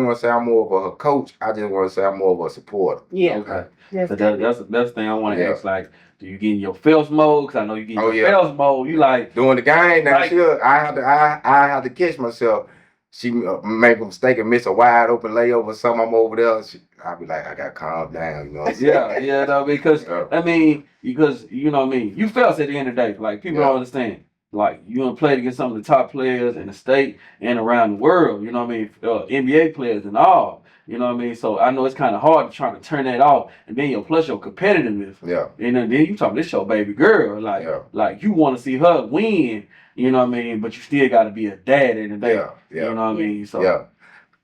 want to say I'm more of a coach. I just want to say I'm more of a supporter. Yeah. Okay. So that's the thing I want to ask. Like, do you get in your Phelps mode? Because I know you get in your Phelps mode. You like doing the game now. Like, I have to catch myself. She make a mistake and miss a wide open layup or something. I'm over there. I'll be like, I got to calm down. You know what I'm saying? No, because I mean, because you know what I mean. You Phelps at the end of the day. Like people don't understand. Like you done played against some of the top players in the state and around the world. You know what I mean? NBA players and all. You know what I mean? So I know it's kind of hard to try to turn that off, and then plus your competitiveness. Yeah. And then you talk this your baby girl, like you want to see her win. You know what I mean? But you still got to be a dad in the day. You know what I mean? So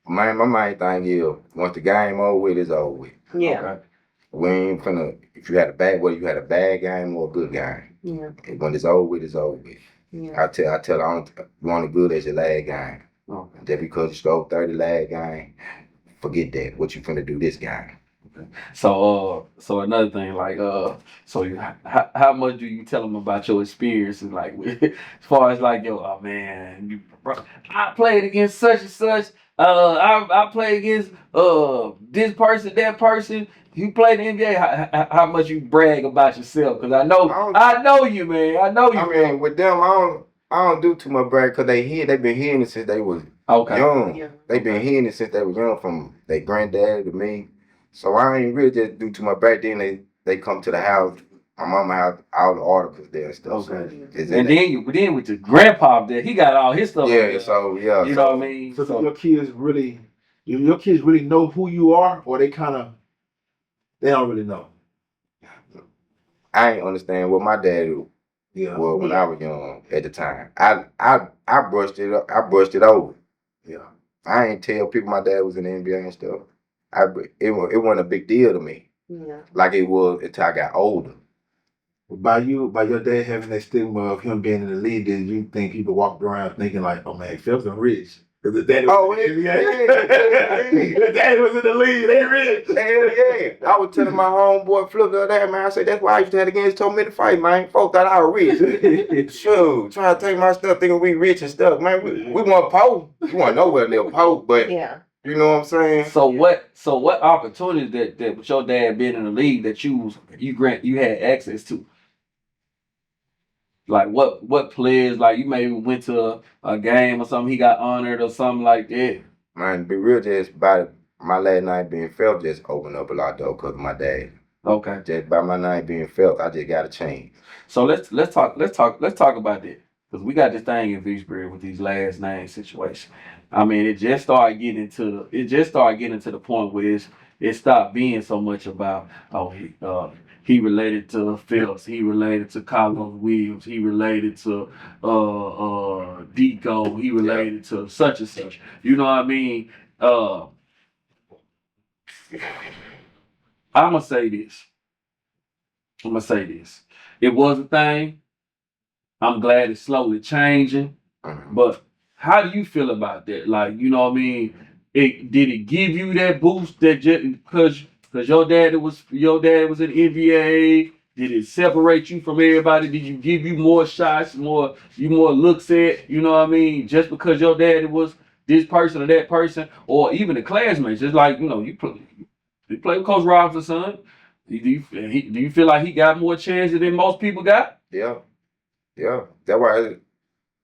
my main thing is once the game over with, it's over with. Yeah. Okay? We ain't finna. If you had a bad, whether you had a bad game or a good game. Yeah. When it's over with, it's over with. Yeah. I tell her, you want it good as your last game. Okay. Just because you stole 30 last game, forget that. What you finna do this game? Okay. So another thing, like, how much do you tell them about your experiences, like, as far as like, oh man, I played against such and such. I played against this person, that person. You play the NBA. How much you brag about yourself? Because I know you, man. I know you. I mean, with them, I don't do too much brag because they've been hearing it since they was young. Yeah. They've been hearing it since they were young, from their granddad to me. So I ain't really just do too much back then. They come to the house. My mama had all the articles there and stuff. Okay. So, and then with your grandpa there, he got all his stuff. Yeah. So you know what I mean. So your kids really know who you are, or they don't really know. I ain't understand what my dad was when I was young at the time. I brushed it up. I brushed it over. Yeah. I ain't tell people my dad was in the NBA and stuff. It wasn't a big deal to me. Yeah. Like it was until I got older. By your dad having that stigma of him being in the league, did you think people walked around thinking like, oh man, Phelps and rich? Because the daddy was in the NBA. The daddy was in the league, they rich. Hell yeah. I was telling my homeboy Flip the other day, man, I said, that's why I used to have against so many fight, man. Folks thought I was rich. Sure, trying to take my stuff thinking we rich and stuff. Man, we want poor. We want nowhere near poor, but you know what I'm saying? So what opportunities that with your dad being in the league that you had access to? Like what players, like you maybe went to a game or something, he got honored or something like that? Man, to be real, just by my last night being Phelps just opened up a lot though, because of my dad. Okay. Just by my night being Phelps, I just got to change. So let's talk about that, because we got this thing in Vicksburg with these last name situations. I mean, it just started getting to the point where it stopped being so much about he related to Phelps, he related to Carlos Williams, he related to Deco, he related to such and such. You know what I mean? I'm gonna say this. It was a thing. I'm glad it's slowly changing. But how do you feel about that? Like, you know what I mean? Did it give you that boost that just because your dad was in the NBA? Did it separate you from everybody? Did you give you more shots, more looks at? You know what I mean? Just because your dad was this person or that person, or even the classmates. Just like, you know, you play with Coach Robinson's son. Do you feel like he got more chances than most people got? Yeah. That's why,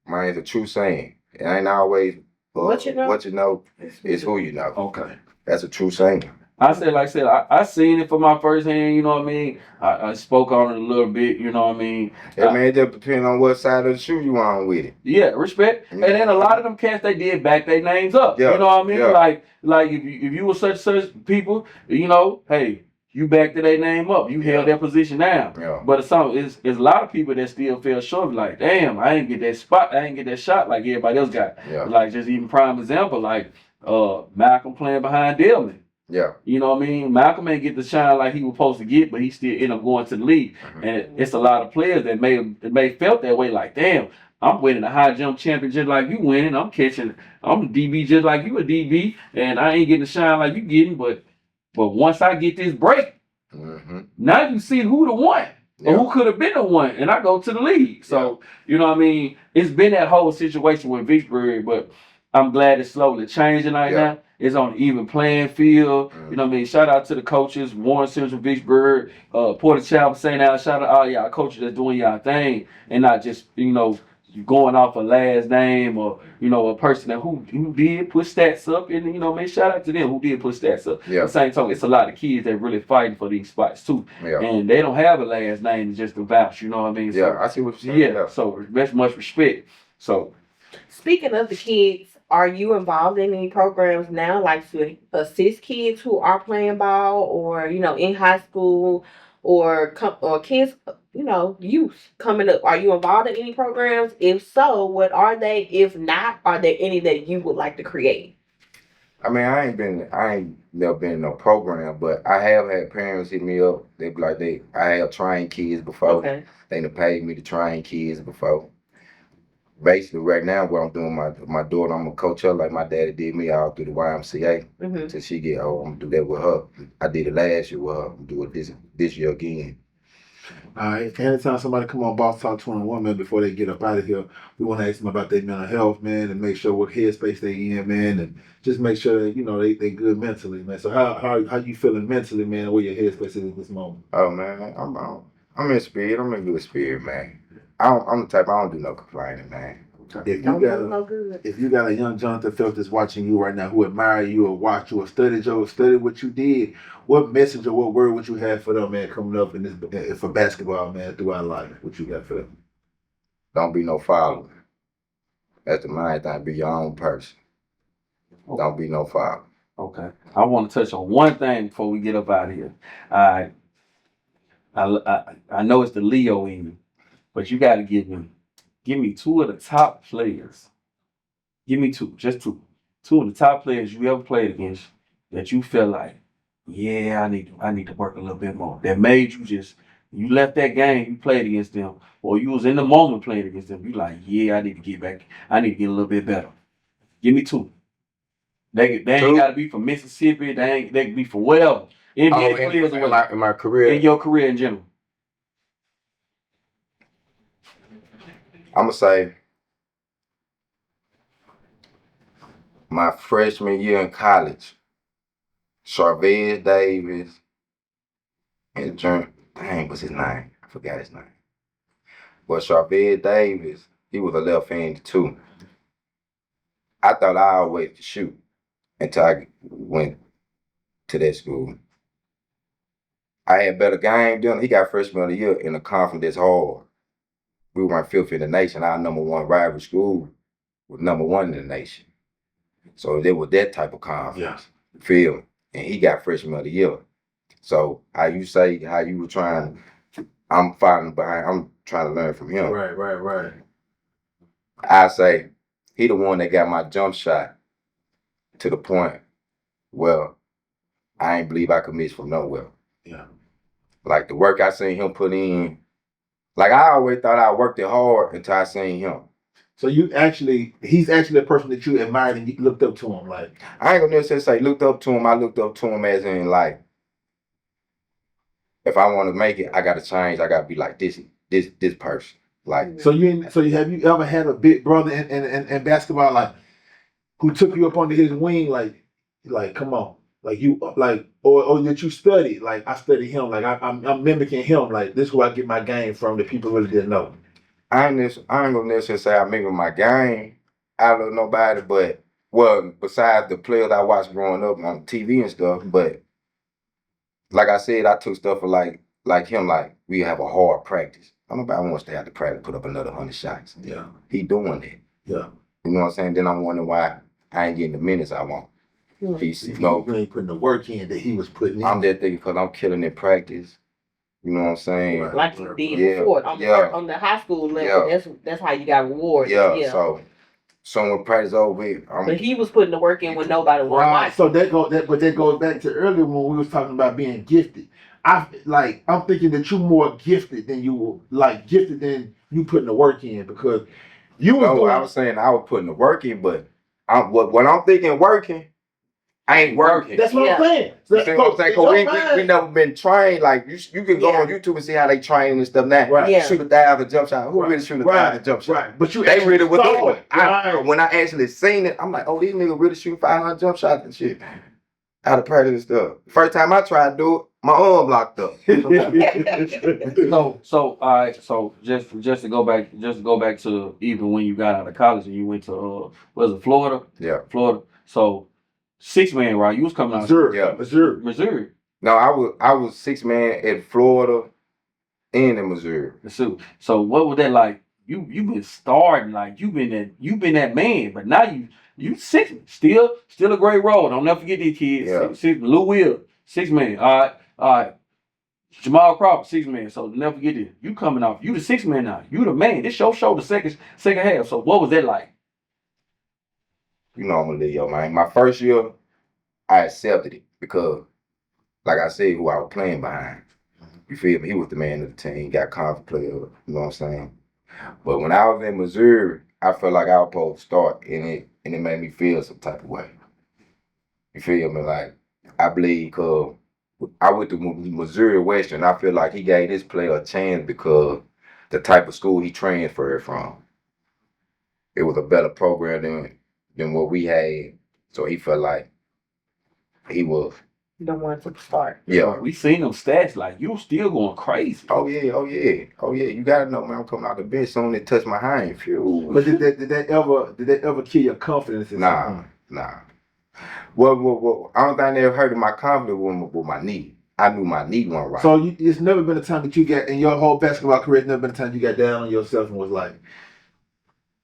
man, it's a true saying. It ain't always what you know is who you know. Okay. That's a true saying. I said, I seen it for my first hand, you know what I mean? I spoke on it a little bit, you know what I mean? Man, it just depends on what side of the shoe you on with it. Yeah, respect. And then a lot of them cats, they did back their names up. Yeah. You know what I mean? Yeah. Like if you were such people, you know, hey, you backed their name up. You held their position down. Yeah. But it's a lot of people that still feel short. Like, damn, I ain't get that spot. I ain't get that shot like everybody else got. Yeah. Like, just even prime example, like Malcolm playing behind Dillman. Yeah. You know what I mean? Malcolm ain't get the shine like he was supposed to get, but he still ended up going to the league. And it's a lot of players that may felt that way. Like, damn, I'm winning a high jump championship like you winning. I'm a DB just like you a DB, and I ain't getting the shine like you getting. But once I get this break, now you see who the one. Or who could have been the one, and I go to the league. So, you know what I mean? It's been that whole situation with Vicksburg, but I'm glad it's slowly changing right now. It's on an even playing field. You know what I mean? Shout out to the coaches, Warren Central, Vicksburg, Porter Chapel, St. Al. Shout out to all y'all coaches that's doing y'all thing and not just, you know, going off a last name or, you know, a person that who did put stats up. And, you know, man, shout out to them who did put stats up. At the same time, it's a lot of kids that really fighting for these spots too. And they don't have a last name just to vouch, you know what I mean? So, I see what you're saying. So much respect. So, speaking of the kids, are you involved in any programs now, like to assist kids who are playing ball, or you know, in high school, or kids, you know, youth coming up? Are you involved in any programs? If so, what are they? If not, are there any that you would like to create? I mean, I ain't never been in no program, but I have had parents hit me up. They be like, I have trained kids before. Okay. They done paid me to train kids before. Basically, right now, what I'm doing, my daughter, I'm gonna coach her like my daddy did me all through the YMCA till she get old. I'm gonna do that with her. I did it last year with her. I'm gonna do it this year again. All right. Anytime somebody come on Boss Talk 21, man, before they get up out of here, we want to ask them about their mental health, man, and make sure what headspace they in, man, and just make sure that, you know, they good mentally, man. So how you feeling mentally, man, where your headspace is at this moment? Oh, man, I'm in spirit. I'm in good spirit, man. I'm the type, I don't do no complaining, man. If you got a young Jonathan Phelps that's watching you right now who admire you or watch you or study what you did, what message or what word would you have for them, man, coming up in this for basketball, man, throughout life? What you got for them? Don't be no follower. That's the main thing. Be your own person. Don't be no follower. Okay. I want to touch on one thing before we get up out of here. I know it's the Leo in me, but you got to give me two of the top players. Give me two, just two. Two of the top players you ever played against that you feel like, yeah, I need to work a little bit more. That made you left that game, you played against them, or you was in the moment playing against them. You like, yeah, I need to get back. I need to get a little bit better. Give me two. They ain't got to be from Mississippi. They can be from wherever. NBA players in my career. In your career in general. I'm going to say my freshman year in college, Charvez Davis and what's his name? I forgot his name. But Charvez Davis, he was a left hand too. I thought I always could shoot until I went to that school. I had better game than him. He got freshman of the year in a conference that's hard. We were fifth in the nation. Our number one rival school was number one in the nation. So there was that type of conference. Yeah. Feel me? And he got freshman of the year. So how you say how you were trying, I'm following behind, I'm trying to learn from him. Right. I say he the one that got my jump shot to the point where I ain't believe I could miss from nowhere. Yeah. Like the work I seen him put in Like I always thought I worked it hard until I seen him. So he's actually a person that you admired and you looked up to him. Like I ain't gonna necessarily say looked up to him. I looked up to him as in like, if I want to make it, I gotta change. I gotta be like this person. Like so have you ever had a big brother in basketball like who took you up under his wing like come on like you like or that you studied like I studied him like I'm mimicking him like this is who I get my game from that people really didn't know. I ain't gonna necessarily say I make my game out of nobody, but well, besides the players I watched growing up on TV and stuff, but like I said, I took stuff for like him, like we have a hard practice. Nobody wants to have to practice put up another 100 shots. Yeah. He doing it. Yeah. You know what I'm saying? Then I'm wondering why I ain't getting the minutes I want. He's, you ain't putting the work in that he was putting in. I'm just thinking because I'm killing in practice. You know what I'm saying? Right. Like you did before on the high school level. That's how you got rewarded. Yeah. So when practice over with, but he was putting the work in when nobody was watching. So that goes back to earlier when we was talking about being gifted. I'm thinking that you're more gifted than you putting the work in because you was I was saying I was putting the work in, but what I'm thinking working, I ain't working. That's what I'm saying. You see what I'm saying? Cause we never been trained. Like you can go on YouTube and see how they train and stuff now. Right. Yeah. Shoot a 1,000 jump shot. Who really shoot a 1,000 jump shot? Right. But They really were doing it. Right. When I actually seen it, I'm like, oh, these niggas really shoot 500 jump shots and shit. Out of practice and stuff. First time I tried to do it, my arm locked up. So all right. So just to go back to even when you got out of college and you went to was it Florida? Yeah. Florida. So 6-man, right? You was coming out Missouri. Yeah. Missouri. No, I was 6-man in Florida and in Missouri. So what was that like? You been starting like you been that man, but now you 6 still a great role. Don't never forget these kids. Yeah. Lou Will 6-man. All right. Jamal Crawford 6-man. So never forget this. You coming off. You the 6-man now. You the man. This your show the second half. So what was that like? You know I'm gonna leave your man. My first year, I accepted it because, like I said, who I was playing behind. You feel me? He was the man of the team. Got confident player. You know what I'm saying? But when I was in Missouri, I felt like I was supposed to start in it, and it made me feel some type of way. You feel me? Like I believe because I went to Missouri Western. I feel like he gave this player a chance because the type of school he transferred from. It was a better program than what we had. So he felt like he was the one to start. Yeah. We seen them stats like you still going crazy. Oh yeah. You gotta know, man. I'm coming out the bench soon. It touched my hand. Phew. But did that ever kill your confidence? Nah. Well, I don't think they ever hurt my confidence with my knee. I knew my knee wasn't right. So it's never been a time that you got in your whole basketball career. It's never been a time you got down on yourself and was like,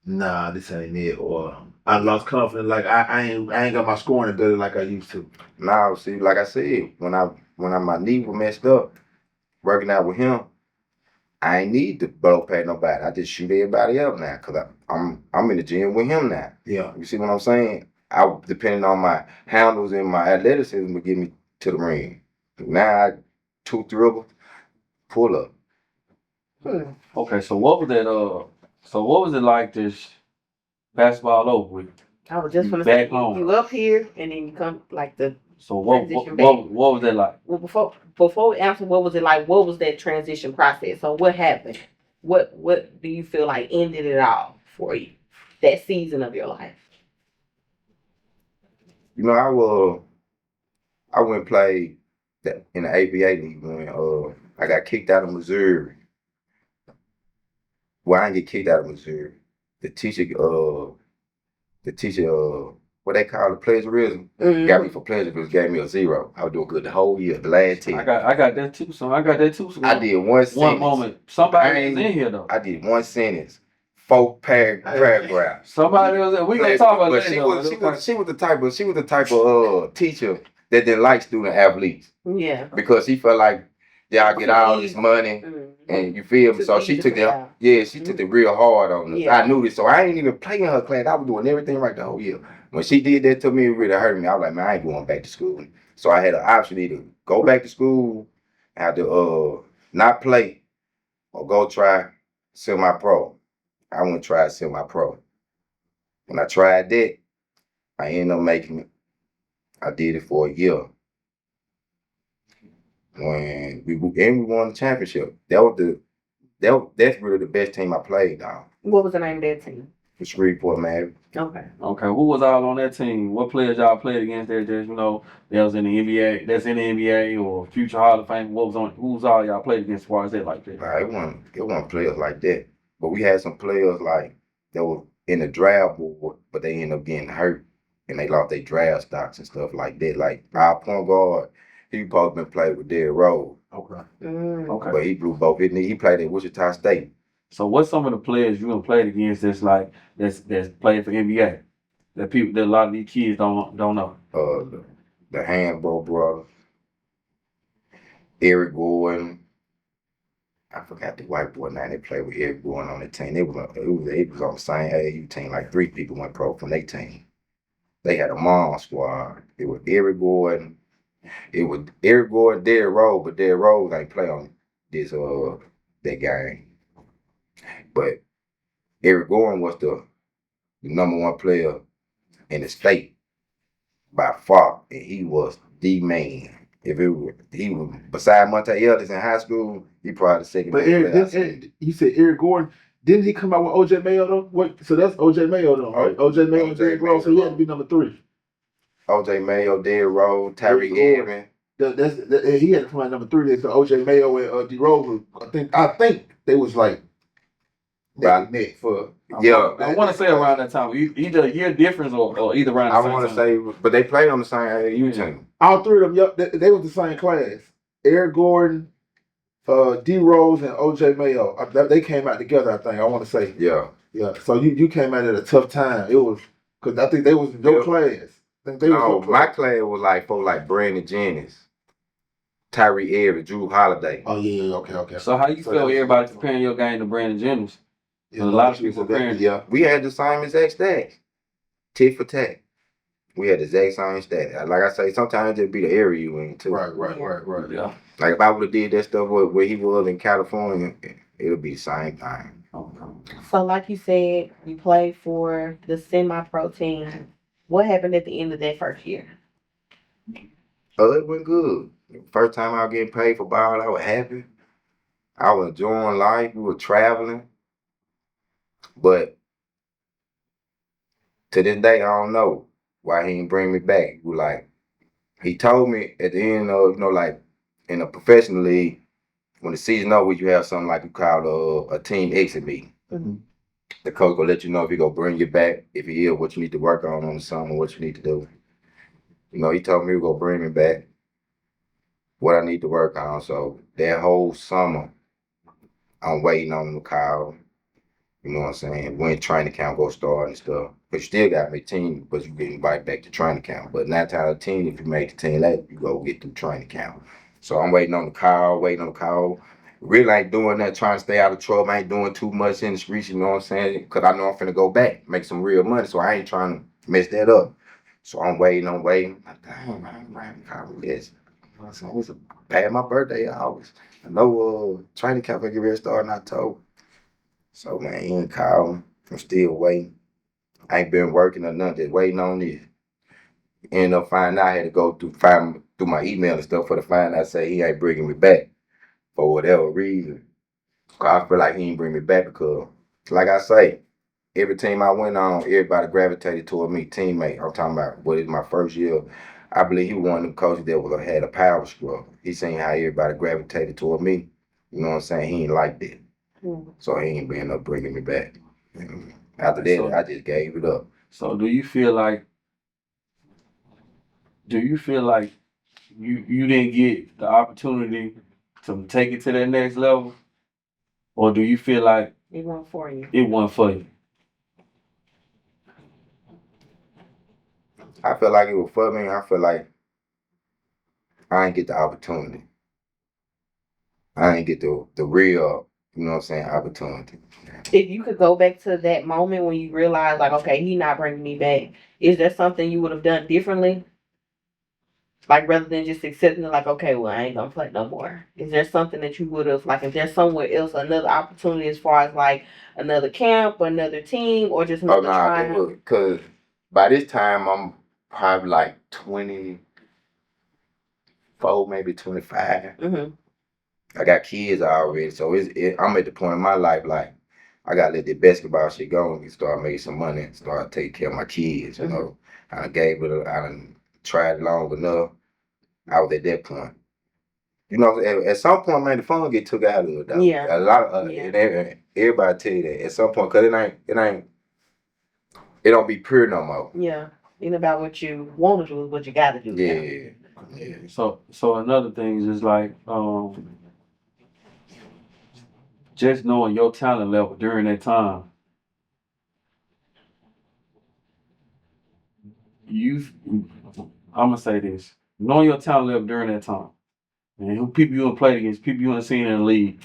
"Nah, this ain't it," or I lost confidence. Like I ain't got my scoring ability like I used to. Nah, see, like I said, when my knee was messed up, working out with him, I ain't need to blow past nobody. I just shoot everybody up now because I'm in the gym with him now. Yeah. You see what I'm saying? Depending on my handles and my athleticism would get me to the ring. Now I 2 dribble, pull up. Okay, so what was that? So what was it like this basketball over with? I was just gonna Back say home. you up here and then you come like the. So what was that like? Well, before we answer, what was it like? What was that transition process? So what happened? What do you feel like ended it all for you? That season of your life. You know, I went and played in the ABA league when I got kicked out of Missouri. Well, I didn't get kicked out of Missouri. The teacher, what they call it, plagiarism, got me for plagiarism, gave me a 0. I was doing good the whole year, the last 10. I got that too. So I got that too. So I did one sentence. One moment. Somebody was in here though. I did one sentence, 4 paragraphs. Somebody was in. We gonna talk about but that. she was the type of teacher that didn't like student athletes. Yeah. Because she felt like y'all get all this money and you feel me. So she took it. Yeah, she took it real hard on us. Yeah. I knew this, so I ain't even playing her class. I was doing everything right the whole year. When she did that to me, it really hurt me. I was like, man, I ain't going back to school. So I had an option either go back to school, have to not play, or go try semi-pro. I went try semi-pro. When I tried that, I ended up making it. I did it for a year. When we won the championship. That's really the best team I played on. What was the name of that team? The Shreveport Mavericks. Okay. Okay, who was all on that team? What players y'all played against there? Just that was in the NBA, that's in the NBA or future Hall of Fame. Who's all y'all played against as far as that like that? Nah, it wasn't players like that. But we had some players like that were in the draft board, but they ended up getting hurt and they lost their draft stocks and stuff like that. Like our point guard, he supposed to been played with Derrick Rose. Okay. Okay. But he blew both his knees. He played at Wichita State. So what's some of the players you played against that's playing for NBA that a lot of these kids don't know? The Handball brothers, Eric Gordon. I forgot the white boy name. They played with Eric Gordon on the team. It was on the same AAU team. Like 3 people went pro from their team. They had a mom squad. It was Eric Gordon. It was Eric Gordon, Derrick Rose, but Derrick Rose ain't play on this that game. But Eric Gordon was the number 1 player in the state by far, and he was the man. He was beside Monte Ellis in high school, he probably the second. But you said Eric Gordon. Didn't he come out with OJ Mayo though? What? So that's OJ Mayo though, right? OJ Mayo, Derrick Rose. So he had to be number 3. OJ Mayo, Derrick Rose, Tyreek Evans. He had to come out number 3 there. So OJ Mayo and D Rose. I think they was like neck for. Yeah, I want to say around that time, either a year difference or either around. I want to say, but they played on the same AAU team. All 3 of them, they was the same class. Eric Gordon, D Rose, and OJ Mayo. They came out together. I think I want to say. Yeah. So you came out at a tough time. It was because I think they was your class. My class was like Brandon Jennings, Tyree Evans, Drew Holiday. Oh yeah, okay. So how you feel everybody comparing your game to Brandon Jennings? Yeah, a lot of people comparing. Yeah, we had the same exact stats, tit for tat. We had the exact same stats. Like I say, sometimes it'd be the area you in too. Right. Yeah. Like if I would have did that stuff where he was in California, it'll be the same thing. Okay. So like you said, you played for the semi-pro team. What happened at the end of that first year? Oh, it went good. First time I was getting paid for ball, I was happy. I was enjoying life. We were traveling. But to this day, I don't know why he didn't bring me back. He told me at the end of, like in a professional league, when the season over, you have something like you call a team exit meeting. Mm-hmm. The coach will let you know if he gonna bring you back, if he is, what you need to work on the summer, what you need to do. He told me he was gonna bring me back, what I need to work on. So that whole summer, I'm waiting on him to call. You know what I'm saying? When training camp go start and stuff. But you still got to make team, but you get invited back to training camp. But 9 times out of 10, if you make the team late, you go get through training camp. So I'm waiting on the call. Really ain't doing that, trying to stay out of trouble. I ain't doing too much in the streets, you know what I'm saying? Because I know I'm finna go back, make some real money. So I ain't trying to mess that up. So I'm waiting. Like, damn, man, I'm call this. So it's past my birthday. I know training camp I get ready to start in October. So man, he ain't called. I'm still waiting. I ain't been working or nothing, just waiting on this. Ended up finding out I had to go through my email and stuff for the find out say he ain't bringing me back for whatever reason. I feel like he ain't bring me back because, like I say, every team I went on, everybody gravitated toward me, teammate. I'm talking about what is my first year. I believe he was one of them coaches that had a power struggle. He seen how everybody gravitated toward me. You know what I'm saying? He ain't like that. So he ain't been up bringing me back. After that, I just gave it up. So do you feel like you didn't get the opportunity to take it to that next level? Or do you feel like it wasn't for you? It wasn't for you. I feel like it was for me. I feel like I didn't get the opportunity. I didn't get the real, you know what I'm saying, opportunity. If you could go back to that moment when you realized, like, okay, he not bringing me back, is there something you would have done differently? Like rather than just accepting it, like, okay, well, I ain't gonna play no more. Is there something that you would have, like, is there somewhere else, another opportunity as far as like another camp or another team or just Oh another nah, it trial? was because by this time I'm probably like 24, maybe 25. Mm-hmm. I got kids already, so I'm at the point in my life like I gotta let the basketball shit go and start making some money and start taking care of my kids. You know, I done gave it, I done tried long enough. I was at that point. You know, at some point, man, the fun get took out of it. Though. Yeah. A lot of Yeah. everybody tell you that at some point, cause it don't be pure no more. Yeah. Ain't about what you want to do, is what you got to do. Yeah. Yeah. So another thing is just like just knowing your talent level during that time. I'm gonna say this: knowing your talent level during that time, and who people you gonna play against, people you gonna see in the league.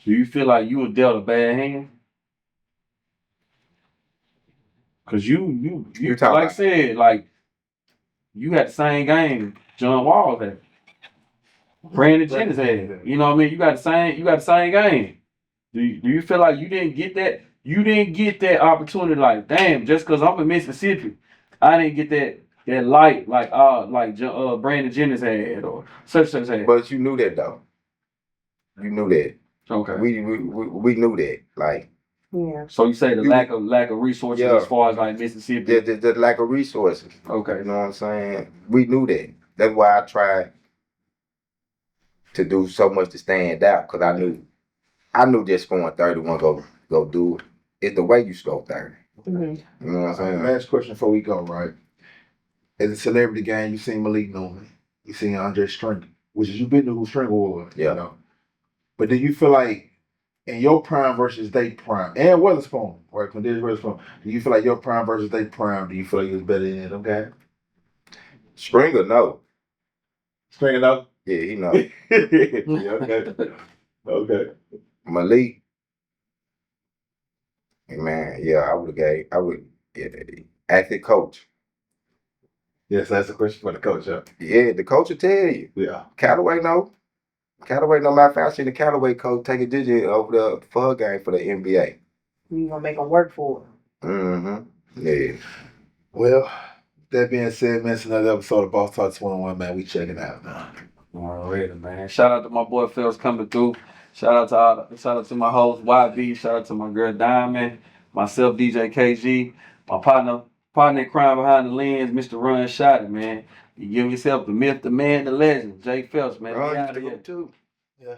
Do you feel like you were dealt a bad hand? Cause you talking like I about- said, like you had the same game John Wall had. Brandon Jennings had. You know what I mean? You got the same game. Do you feel like you didn't get that? You didn't get that opportunity. Like, damn, just because I'm in Mississippi, I didn't get that light like Brandon Jennings had or such had. But you knew that though. You knew that. Okay. We knew that. Like. Yeah. So you say the lack of resources as far as like Mississippi. The lack of resources. Okay. You know what I'm saying? We knew that. That's why I tried to do so much to stand out, because I knew just scoring 31 go do it. It's the way you score 30. Mm-hmm. You know what I'm saying? Last question before we go, right? As a celebrity game, you seen Malik Newman, you seen Andre Stringer, which is you been to who Stringer was. Yeah. You know? But do you feel like in your prime versus they prime, and Weatherspoon, right? When there's Weatherspoon, do you feel like your prime versus they prime? Do you feel like you was better than them guys? Stringer, no. Stringer, no. Yeah, he know. Yeah, okay. Okay. Malik, man, yeah, I would ask the coach. Yes, that's a question for the coach. Yeah. Yeah, the coach will tell you. Yeah. Callaway, no. Callaway, no matter of fact, I seen the Callaway coach take a digit over the for her game for the NBA. You gonna make them work for it. Mm-hmm. Yeah. Well, that being said, man, it's another episode of Boss Talk 21, man. We checking out, man. Already, man. Shout out to my boy Phelps coming through. Shout out to my host YB. Shout out to my girl Diamond. Myself, DJ KG. My partner in crime behind the lens, Mr. RonShotIt, man. You give yourself the myth, the man, the legend, Jay Phelps, man. Oh, Get you out of do here. it too. Yeah.